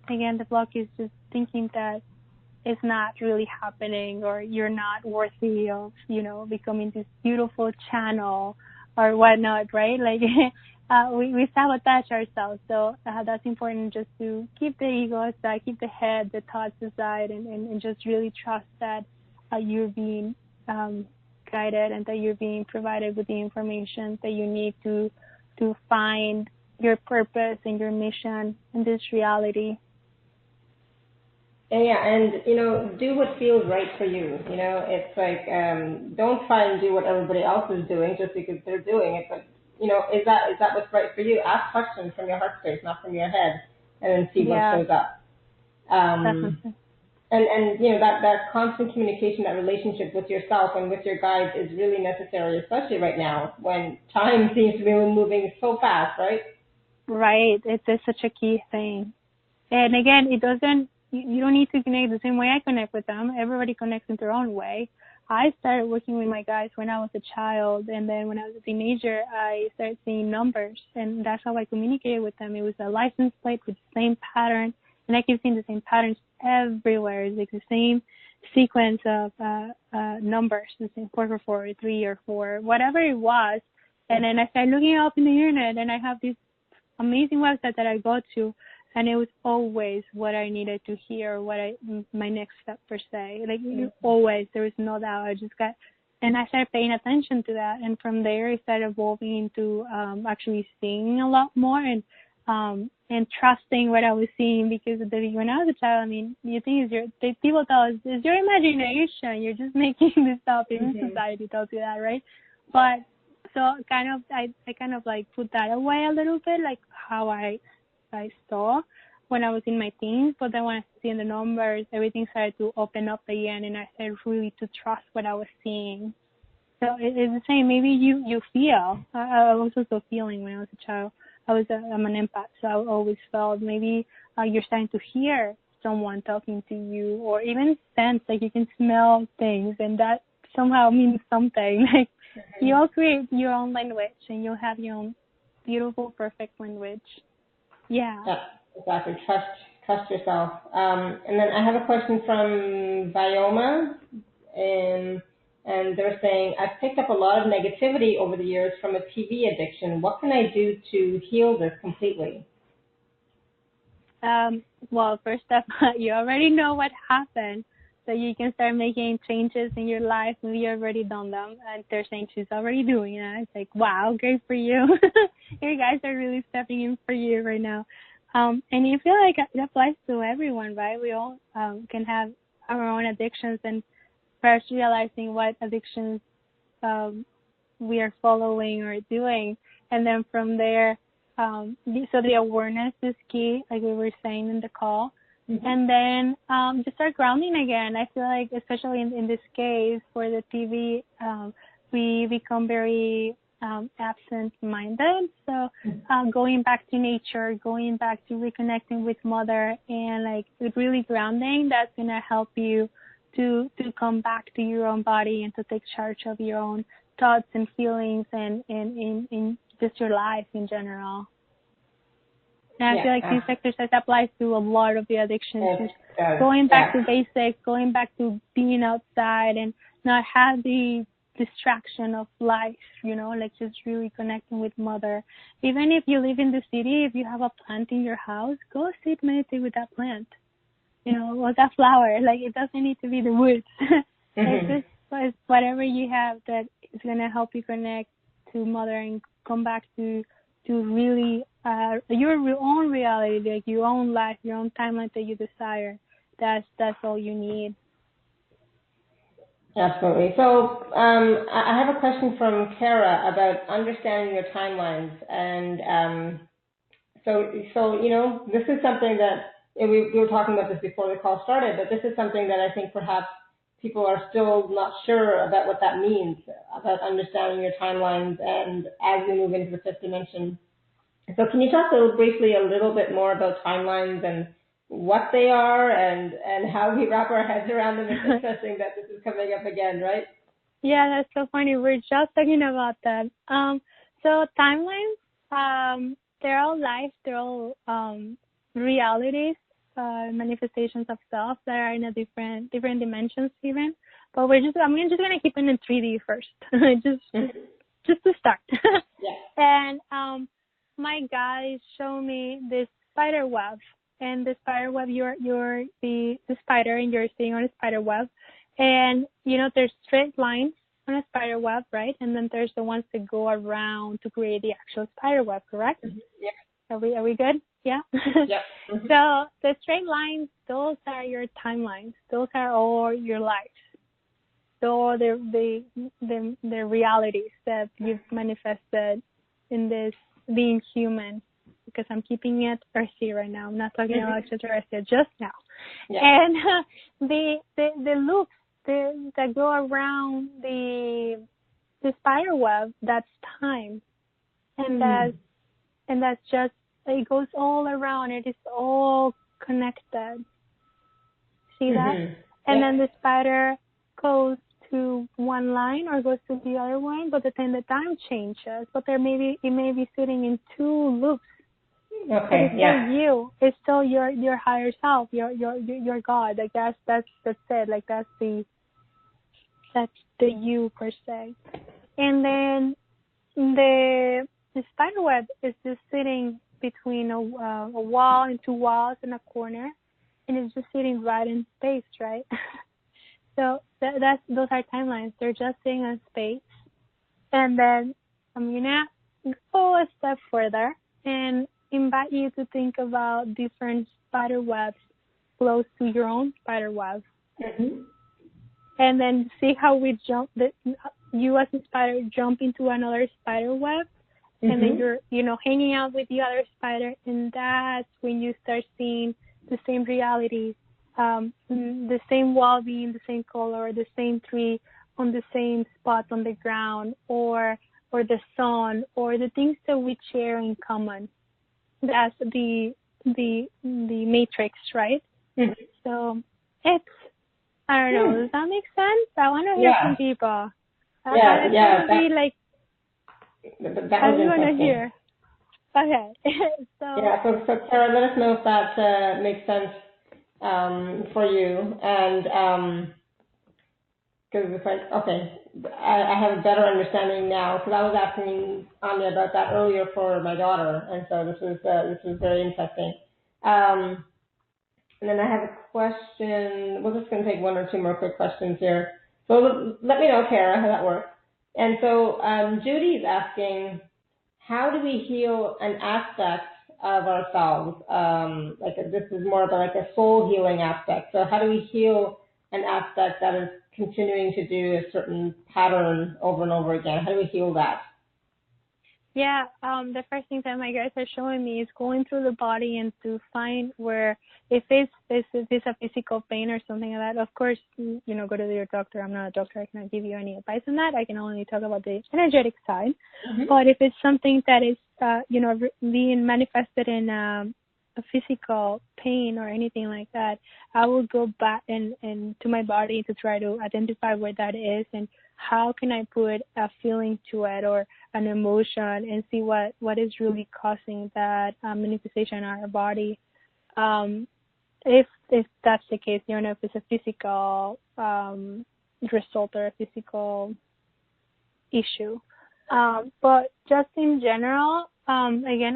again, the block is just thinking that it's not really happening, or you're not worthy of, becoming this beautiful channel or whatnot, right? Like we sabotage ourselves. So that's important, just to keep the ego aside, keep the head, the thoughts aside, and just really trust that you're being guided, and that you're being provided with the information that you need to find your purpose and your mission in this reality. And do what feels right for you. It's like, don't try and do what everybody else is doing just because they're doing it. But, is that what's right for you? Ask questions from your heart space, not from your head, and then see what shows up. And that constant communication, that relationship with yourself and with your guides is really necessary, especially right now when time seems to be moving so fast, right? Right. It's such a key thing. And again, you don't need to connect the same way I connect with them. Everybody connects in their own way. I started working with my guides when I was a child, and then when I was a teenager, I started seeing numbers, and that's how I communicated with them. It was a license plate with the same pattern, and I keep seeing the same patterns everywhere. It's like the same sequence of numbers, the same 444 or 3 or 4, whatever it was. And then I started looking up in the internet, and I have this amazing website that I go to, and it was always what I needed to hear, my next step per se. Like always, there was no doubt. And I started paying attention to that, and from there it started evolving into actually seeing a lot more and trusting what I was seeing, because when I was a child, you think people tell us it's your imagination, you're just making this up. Even society tells you that, right? But so I kind of like put that away a little bit, like how I saw when I was in my teens. But then when I see the numbers, everything started to open up again, and I started really to trust what I was seeing. So it's the same. Maybe you feel. I was also feeling when I was a child. I'm an empath, so I always felt. Maybe you're starting to hear someone talking to you, or even sense, like you can smell things, and that somehow means something. Like you all create your own language, and you'll have your own beautiful, perfect language. Yeah. Exactly. Trust yourself. And then I have a question from Vioma, and they're saying, I've picked up a lot of negativity over the years from a TV addiction. What can I do to heal this completely? Well, first up, you already know what happened, so you can start making changes in your life. You've already done them, and they're saying she's already doing it. It's like, wow, great for you. You guys are really stepping in for you right now. And you feel like it applies to everyone, right? We all can have our own addictions, and first realizing what addictions we are following or doing, and then from there, so the awareness is key, like we were saying in the call. And then just start grounding again. I feel like, especially in this case for the TV, we become very absent-minded. So going back to nature, going back to reconnecting with Mother, and like with really grounding, that's going to help you to come back to your own body and to take charge of your own thoughts and feelings and in just your life in general. And I feel like this exercise applies to a lot of the addictions. Going back to basics, going back to being outside and not have the distraction of life, like just really connecting with Mother. Even if you live in the city, if you have a plant in your house, go sit, meditate with that plant, or that flower. Like, it doesn't need to be the woods. It's just whatever you have that is going to help you connect to Mother and come back to really your own reality, like your own life, your own timeline that you desire. That's all you need. Absolutely. So I have a question from Kara about understanding your timelines, and so you know, this is something that we were talking about this before the call started, but this is something that I think perhaps people are still not sure about what that means, about understanding your timelines, and as we move into the fifth dimension. So can you talk briefly a little bit more about timelines and what they are and how we wrap our heads around them? It's interesting that this is coming up again, right? Yeah, that's so funny. We're just talking about that. So timelines, they're all life, they're all realities, manifestations of self that are in a different dimensions even. But I'm just gonna keep it in 3D first, just to start. Yeah. And my guys show me this spider web, and the spider web, you're the spider, and you're sitting on a spider web, and you know there's straight lines on a spider web, right? And then there's the ones that go around to create the actual spider web, correct? Mm-hmm. Yeah. Are we good? Yeah. Yeah. Mm-hmm. So the straight lines, those are your timelines. Those are all your lives. So the realities that you've manifested in this being human, because I'm keeping it earthy right now. I'm not talking about extraterrestrial just now. Yeah. And the loops that go around the spider web, that's time, and that's just, it goes all around. It is all connected. See that? And then the spider goes to one line or goes to the other one, but then the time changes. But it may be sitting in two loops. Okay. It's still you. It's still your higher self, your God. Like that's it. Like that's the you per se. And then the spider web is just sitting between a wall and two walls in a corner, and it's just sitting right in space, right? So those are timelines. They're just sitting in space. And then I'm gonna go a step further and invite you to think about different spider webs close to your own spider web. Mm-hmm. And then see how we you as a spider jump into another spider web, and then you're hanging out with the other spider, and that's when you start seeing the same reality, the same wall being the same color, the same tree on the same spot on the ground, or the sun, or the things that we share in common. That's the matrix, right? Mm-hmm. So it's, I don't know, does that make sense? I want to hear from people. That you want to hear. Okay. So Kara, let us know if that makes sense for you. And because it's like, okay, I have a better understanding now, because I was asking Anyaa about that earlier for my daughter, and so this is very interesting. And then I have a question. We're just going to take one or two more quick questions here. So let me know, Kara, how that works. And so Judy's asking, how do we heal an aspect of ourselves? This is more of like a soul healing aspect. So how do we heal an aspect that is continuing to do a certain pattern over and over again? How do we heal that? Yeah, the first thing that my guys are showing me is going through the body and to find where, if it's a physical pain or something like that, of course, go to your doctor. I'm not a doctor. I cannot give you any advice on that. I can only talk about the energetic side. Mm-hmm. But if it's something that is, being manifested in a physical pain or anything like that, I will go back and to my body to try to identify where that is and how can I put a feeling to it or an emotion and see what is really causing that manifestation in our body. If that's the case, if it's a physical result or a physical issue. But just in general, again,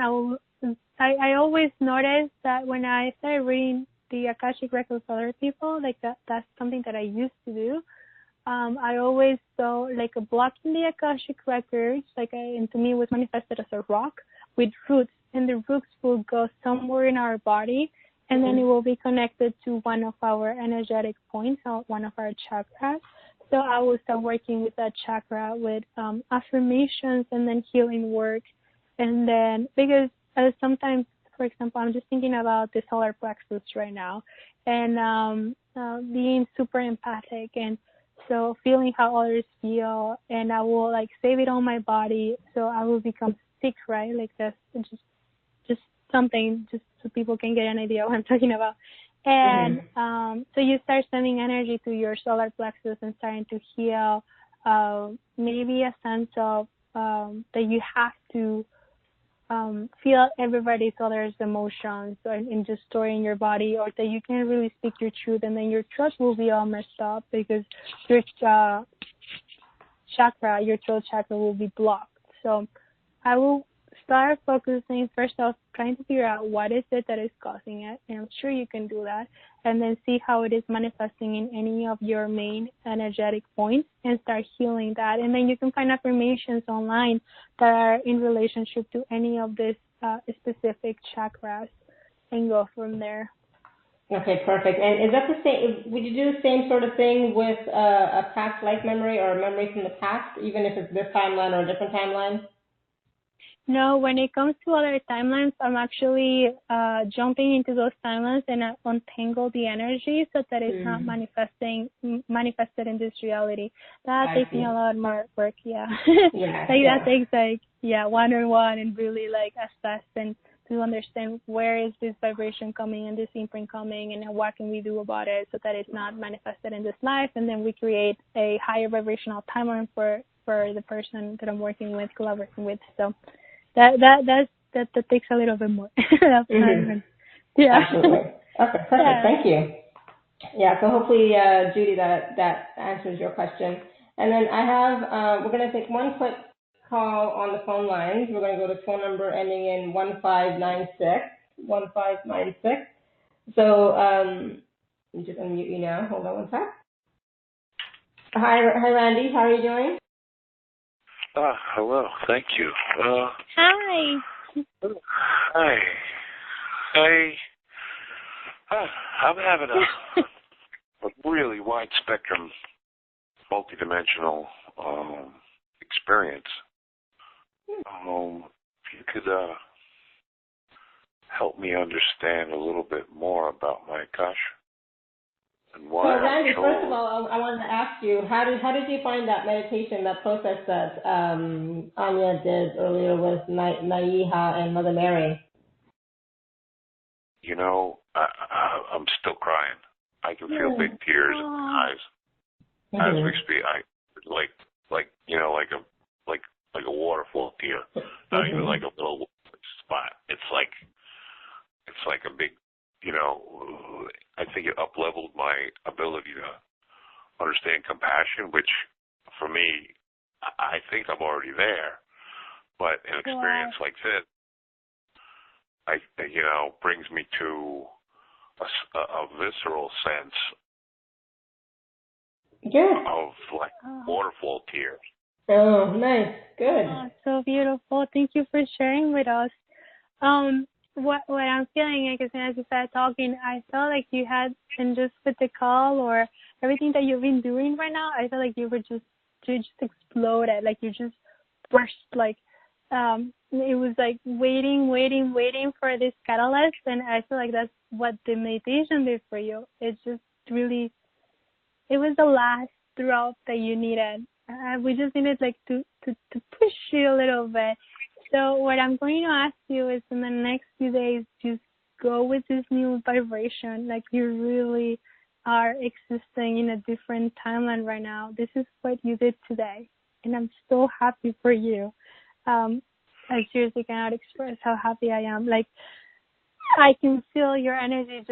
I always notice that when I started reading the Akashic records of other people, like that's something that I used to do. I always saw like a block in the Akashic records, and to me it was manifested as a rock with roots and the roots will go somewhere in our body, and then it will be connected to one of our energetic points, or one of our chakras. So I will start working with that chakra with affirmations and then healing work. And then, because sometimes, for example, I'm just thinking about the solar plexus right now, and being super empathic, and so feeling how others feel, and I will like save it on my body, so I will become sick, right? Like that's just something, just so people can get an idea what I'm talking about. And so you start sending energy to your solar plexus and starting to heal, maybe a sense of that you have to feel everybody's other's emotions and just storing your body, or that you can't really speak your truth, and then your throat will be all messed up because your your throat chakra will be blocked. So I will start focusing first off, trying to figure out what is it that is causing it, and I'm sure you can do that, and then see how it is manifesting in any of your main energetic points and start healing that. And then you can find affirmations online that are in relationship to any of these specific chakras and go from there. Okay, perfect. And is that the same? Would you do the same sort of thing with a past life memory or a memory from the past, even if it's this timeline or a different timeline? No, when it comes to other timelines, I'm actually jumping into those timelines and I untangle the energy so that it's not manifested in this reality. That takes me a lot more work, that takes one-on-one and really like assess and to understand where is this vibration coming and this imprint coming, and what can we do about it so that it's not manifested in this life, and then we create a higher vibrational timeline for the person that I'm working with, collaborating with. So that takes a little bit more. Absolutely. Okay, perfect. Yeah. Thank you. Yeah, so hopefully, Judy, that answers your question. And then I have, we're going to take one quick call on the phone lines. We're going to go to phone number ending in 1596. So let me just unmute you now. Hold on one sec. Hi, Randy. How are you doing? Hello. Thank you. Hi. Hi. I'm having a really wide spectrum, multidimensional experience. If you could help me understand a little bit more about my Akasha and why. So, Randy, first of all, I wanted to ask you, how did you find that meditation, that process that Anyaa did earlier with Naiha and Mother Mary? You know, I'm still crying. I can feel big tears in my eyes as we speak. Like a waterfall tear, not even like a little spot. It's like a big, I think it up-leveled my ability to understand compassion, which for me, I think I'm already there, but an experience like this, brings me to a visceral sense of like waterfall tears. Oh, nice. Good. Oh, so beautiful. Thank you for sharing with us. What I'm feeling, I guess, as you started talking, I felt like you had, and just with the call or everything that you've been doing right now, I felt like you just exploded, like you just burst, like it was like waiting for this catalyst, and I feel like that's what the meditation did for you. It just really, it was the last drop that you needed. We just needed like to push you a little bit. So what I'm going to ask you is, in the next few days, just go with this new vibration. Like you really are existing in a different timeline right now. This is what you did today, and I'm so happy for you. I seriously cannot express how happy I am. Like I can feel your energy.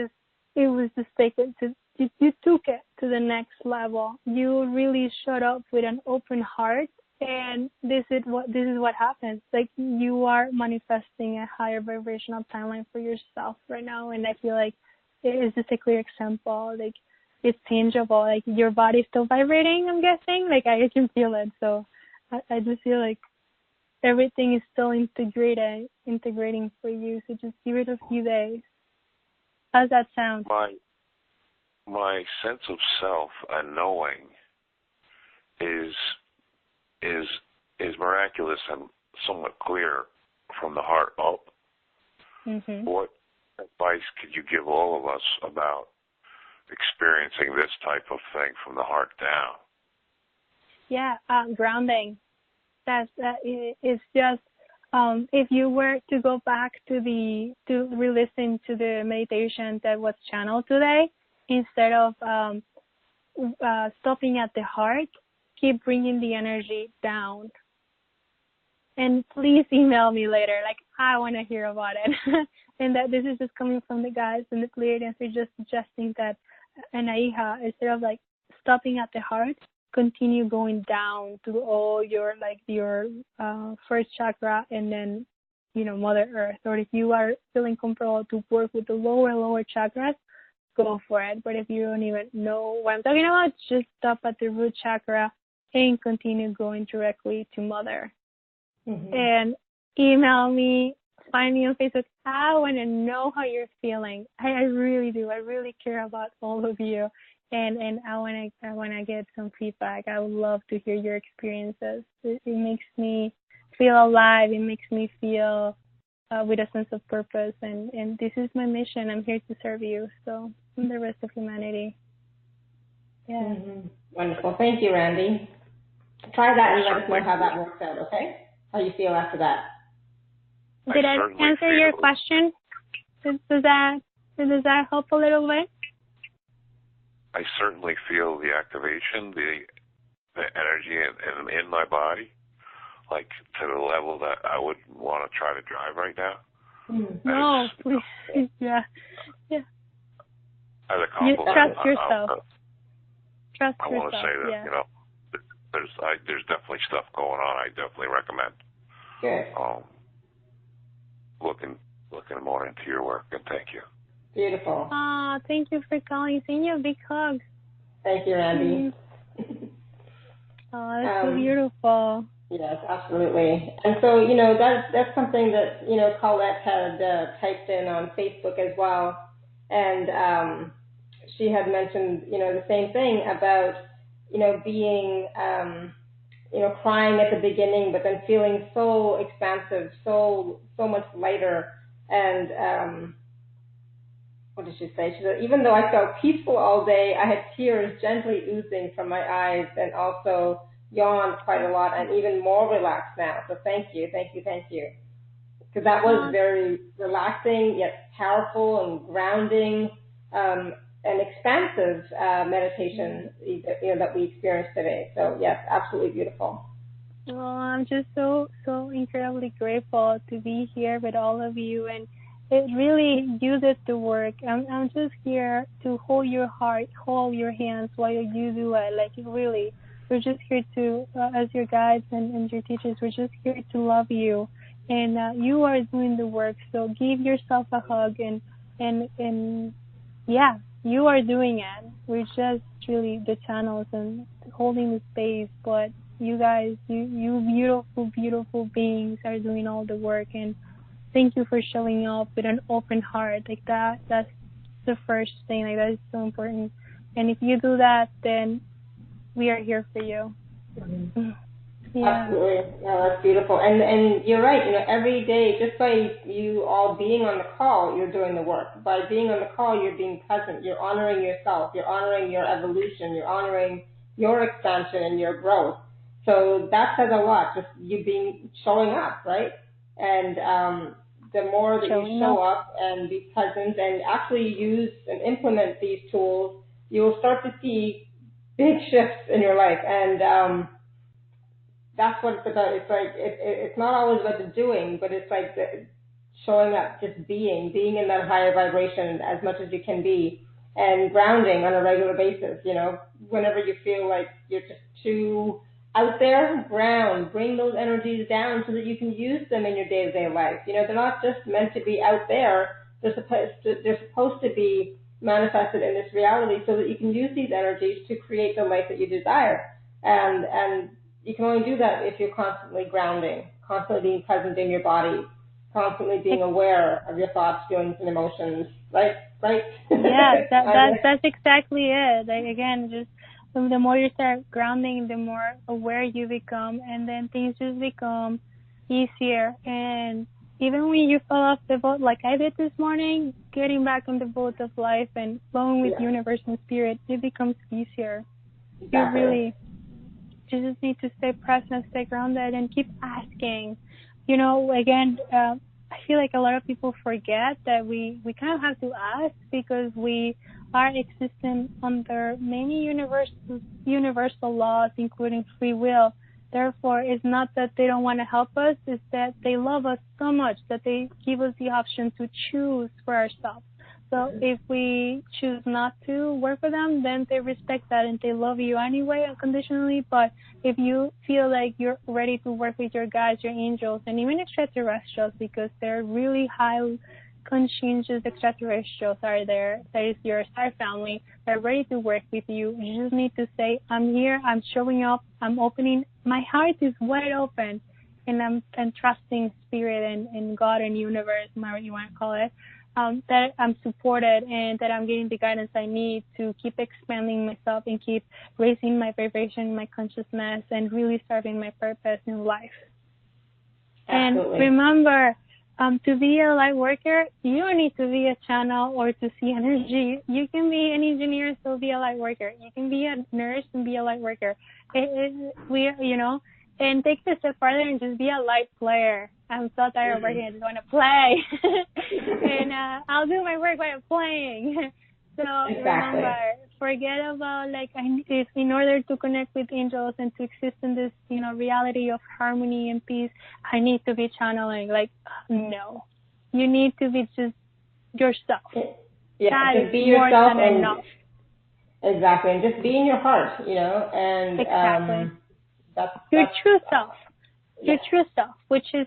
It was just taken to. You took it to the next level. You really showed up with an open heart, and this is what happens. Like you are manifesting a higher vibrational timeline for yourself right now, and I feel like it is just a clear example. Like it's tangible. Like your body's still vibrating, I'm guessing. Like I can feel it. So I just feel like everything is still integrating for you. So just give it a few days. How's that sound? My sense of self and knowing is miraculous and somewhat clear from the heart up. Mm-hmm. What advice could you give all of us about experiencing this type of thing from the heart down? Yeah, grounding. That is just if you were to go back to re-listen to the meditation that was channeled today, instead of stopping at the heart, keep bringing the energy down. And please email me later. Like, I want to hear about it. And that this is just coming from the guys in the Pleiadians. We're just suggesting that Anyaa, instead of like stopping at the heart, continue going down to all your first chakra, and then Mother Earth. Or if you are feeling comfortable to work with the lower chakras, go for it. But if you don't even know what I'm talking about, just stop at the root chakra and continue going directly to Mother. Mm-hmm. And email me, find me on Facebook. I want to know how you're feeling. I really do. I really care about all of you. And I wanna get some feedback. I would love to hear your experiences. It makes me feel alive. It makes me feel with a sense of purpose. And this is my mission. I'm here to serve you. So and the rest of humanity. Yeah. Mm-hmm. Wonderful. Thank you, Randy. Try that and let us know how that works out. Okay? How you feel after that? Did I answer your question? Does that help a little bit? I certainly feel the activation, the energy in my body, like to the level that I would want to try to drive right now. No, please, yeah. As a you compliment, trust yourself. I want to say that there's definitely stuff going on. I definitely recommend. Good. Looking more into your work, and thank you. Beautiful. Thank you for calling. Send you a big hug. Thank you, Randy. That's so beautiful. Yes, absolutely. And so, that's something that, Colette had typed in on Facebook as well. And she had mentioned, the same thing about, being, crying at the beginning, but then feeling so expansive, so much lighter. And what did she say? She said, even though I felt peaceful all day, I had tears gently oozing from my eyes, and also yawned quite a lot, and even more relaxed now. So thank you. Because that was very relaxing, yet powerful and grounding, and expansive meditation that we experienced today. So yes, absolutely beautiful. Well, I'm just so incredibly grateful to be here with all of you, and it really, you did the work. I'm just here to hold your heart, hold your hands while you do it. Like, really, we're just here to, as your guides and your teachers, we're just here to love you. And you are doing the work. So give yourself a hug, and yeah, you are doing it. We're just really the channels and holding the space. But you guys, you beautiful, beautiful beings are doing all the work. And thank you for showing up with an open heart. Like that's the first thing. Like, that is so important. And if you do that, then we are here for you. Mm-hmm. Yeah. Absolutely. No, that's beautiful. And you're right. Every day, just by you all being on the call, you're doing the work. By being on the call, you're being present. You're honoring yourself. You're honoring your evolution. You're honoring your expansion and your growth. So that says a lot. Just you showing up, right? And the more that you show up and be present and actually use and implement these tools, you'll start to see big shifts in your life. And that's what it's about. It's like it's not always about the doing, but it's like showing up, just being in that higher vibration as much as you can be, and grounding on a regular basis. Whenever you feel like you're just too out there, ground, bring those energies down so that you can use them in your day-to-day life. They're not just meant to be out there. They're supposed to be manifested in this reality so that you can use these energies to create the life that you desire. And you can only do that if you're constantly grounding. constantly being present in your body, constantly being aware of your thoughts, feelings, and emotions. Right? Yeah, that's exactly it. Like, again, just the more you start grounding, the more aware you become, and then things just become easier. And even when you fall off the boat, like I did this morning, getting back on the boat of life and flowing with universe and spirit, it becomes easier. Exactly. You just need to stay present, stay grounded, and keep asking. You know, again, I feel like a lot of people forget that we kind of have to ask, because we are existing under many universal laws, including free will. Therefore, it's not that they don't want to help us, it's that they love us so much that they give us the option to choose for ourselves. So if we choose not to work with them, then they respect that and they love you anyway unconditionally. But if you feel like you're ready to work with your guides, your angels, and even extraterrestrials, because they're really high conscientious extraterrestrials are there, that is your star family, they're ready to work with you. You just need to say, I'm here, I'm showing up, I'm opening, my heart is wide open, and I'm trusting spirit and God and universe, whatever you want to call it. That I'm supported and that I'm getting the guidance I need to keep expanding myself and keep raising my vibration, my consciousness, and really serving my purpose in life. Absolutely. And remember, to be a light worker, you don't need to be a channel or to see energy. You can be an engineer and still be a light worker. You can be a nurse and be a light worker. And take it a step further and just be a light player. I'm so tired of working, I just want to play. And I'll do my work while I'm playing. So remember, forget about, if in order to connect with angels and to exist in this, reality of harmony and peace, I need to be channeling. No. You need to be just yourself. Yeah, that just is be more yourself than and enough. Exactly, and just be in your heart, and exactly. That's your true self. Yes. Your true self, which is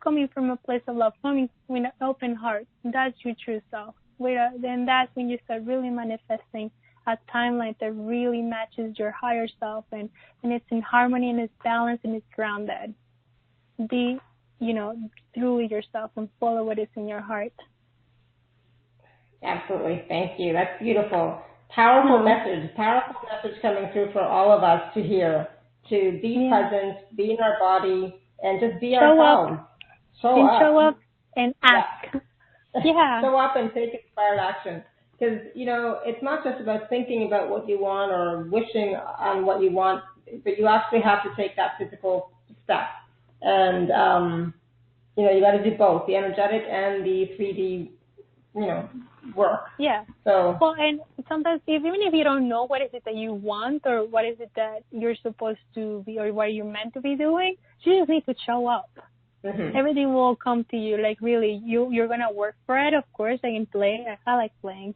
coming from a place of love, coming with an open heart. That's your true self. Then that's when you start really manifesting a timeline that really matches your higher self, and it's in harmony and it's balanced and it's grounded. Be, truly yourself and follow what is in your heart. Absolutely. Thank you. That's beautiful. Powerful message coming through for all of us to hear. To be present, be in our body, and just be ourselves. Show up and ask. Yeah. Show up and take inspired action. Because, it's not just about thinking about what you want or wishing on what you want, but you actually have to take that physical step. And, you got to do both, the energetic and the 3D, work. Yeah. So. Well, and sometimes even if you don't know what is it that you want or what is it that you're supposed to be or what you're meant to be doing, you just need to show up. Mm-hmm. Everything will come to you. Really, you're gonna work for it. Of course, I can play. I like playing,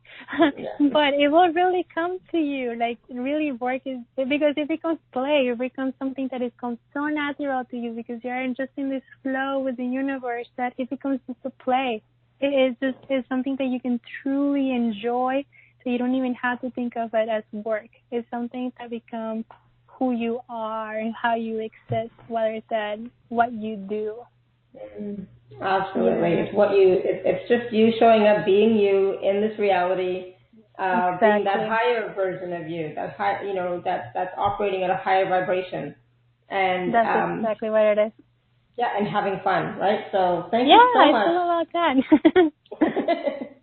but it will really come to you. Really work is because it becomes play. It becomes something that becomes so natural to you because you're just in this flow with the universe that it becomes just a play. It's something that you can truly enjoy, so you don't even have to think of it as work. It's something that becomes who you are and how you exist, whether it's what you do. Absolutely. It's just you showing up, being you in this reality, being that higher version of you, that high, that's operating at a higher vibration. And that's exactly what it is. Yeah, and having fun, right? So thank you so much. Yeah, it's all about that.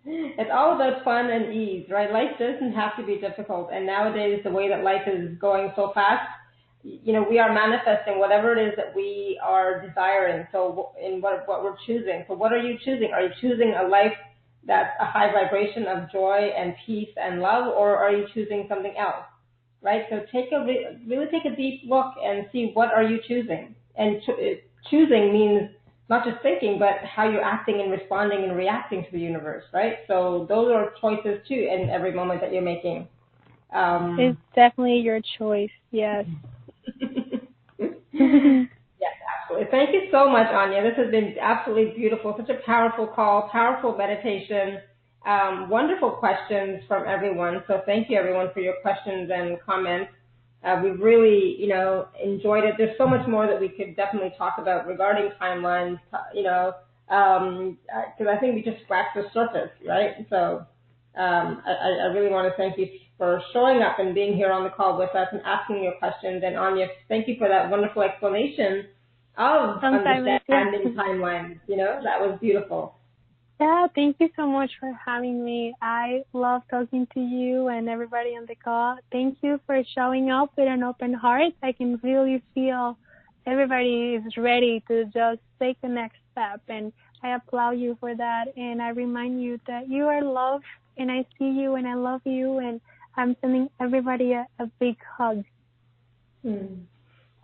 It's all about fun and ease, right? Life doesn't have to be difficult. And nowadays, the way that life is going so fast, we are manifesting whatever it is that we are desiring. So in what we're choosing. So what are you choosing? Are you choosing a life that's a high vibration of joy and peace and love, or are you choosing something else, right? So really take a deep look and see what are you choosing. And choosing means not just thinking, but how you're acting and responding and reacting to the universe, right? So those are choices too in every moment that you're making. It's definitely your choice, yes. Yes, absolutely. Thank you so much, Anyaa. This has been absolutely beautiful. Such a powerful call, powerful meditation, wonderful questions from everyone. So thank you, everyone, for your questions and comments. We've really, enjoyed it. There's so much more that we could definitely talk about regarding timelines, because I think we just scratched the surface, right? So I really want to thank you for showing up and being here on the call with us and asking your questions. And Anyaa, thank you for that wonderful explanation of understanding timelines. That was beautiful. Yeah, thank you so much for having me. I love talking to you and everybody on the call. Thank you for showing up with an open heart. I can really feel everybody is ready to just take the next step, and I applaud you for that. And I remind you that you are loved, and I see you, and I love you, and I'm sending everybody a big hug.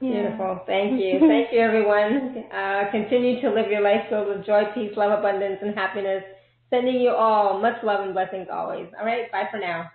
Beautiful. Thank you. Thank you, everyone. Continue to live your life filled with joy, peace, love, abundance, and happiness. Sending you all much love and blessings always. All right. Bye for now.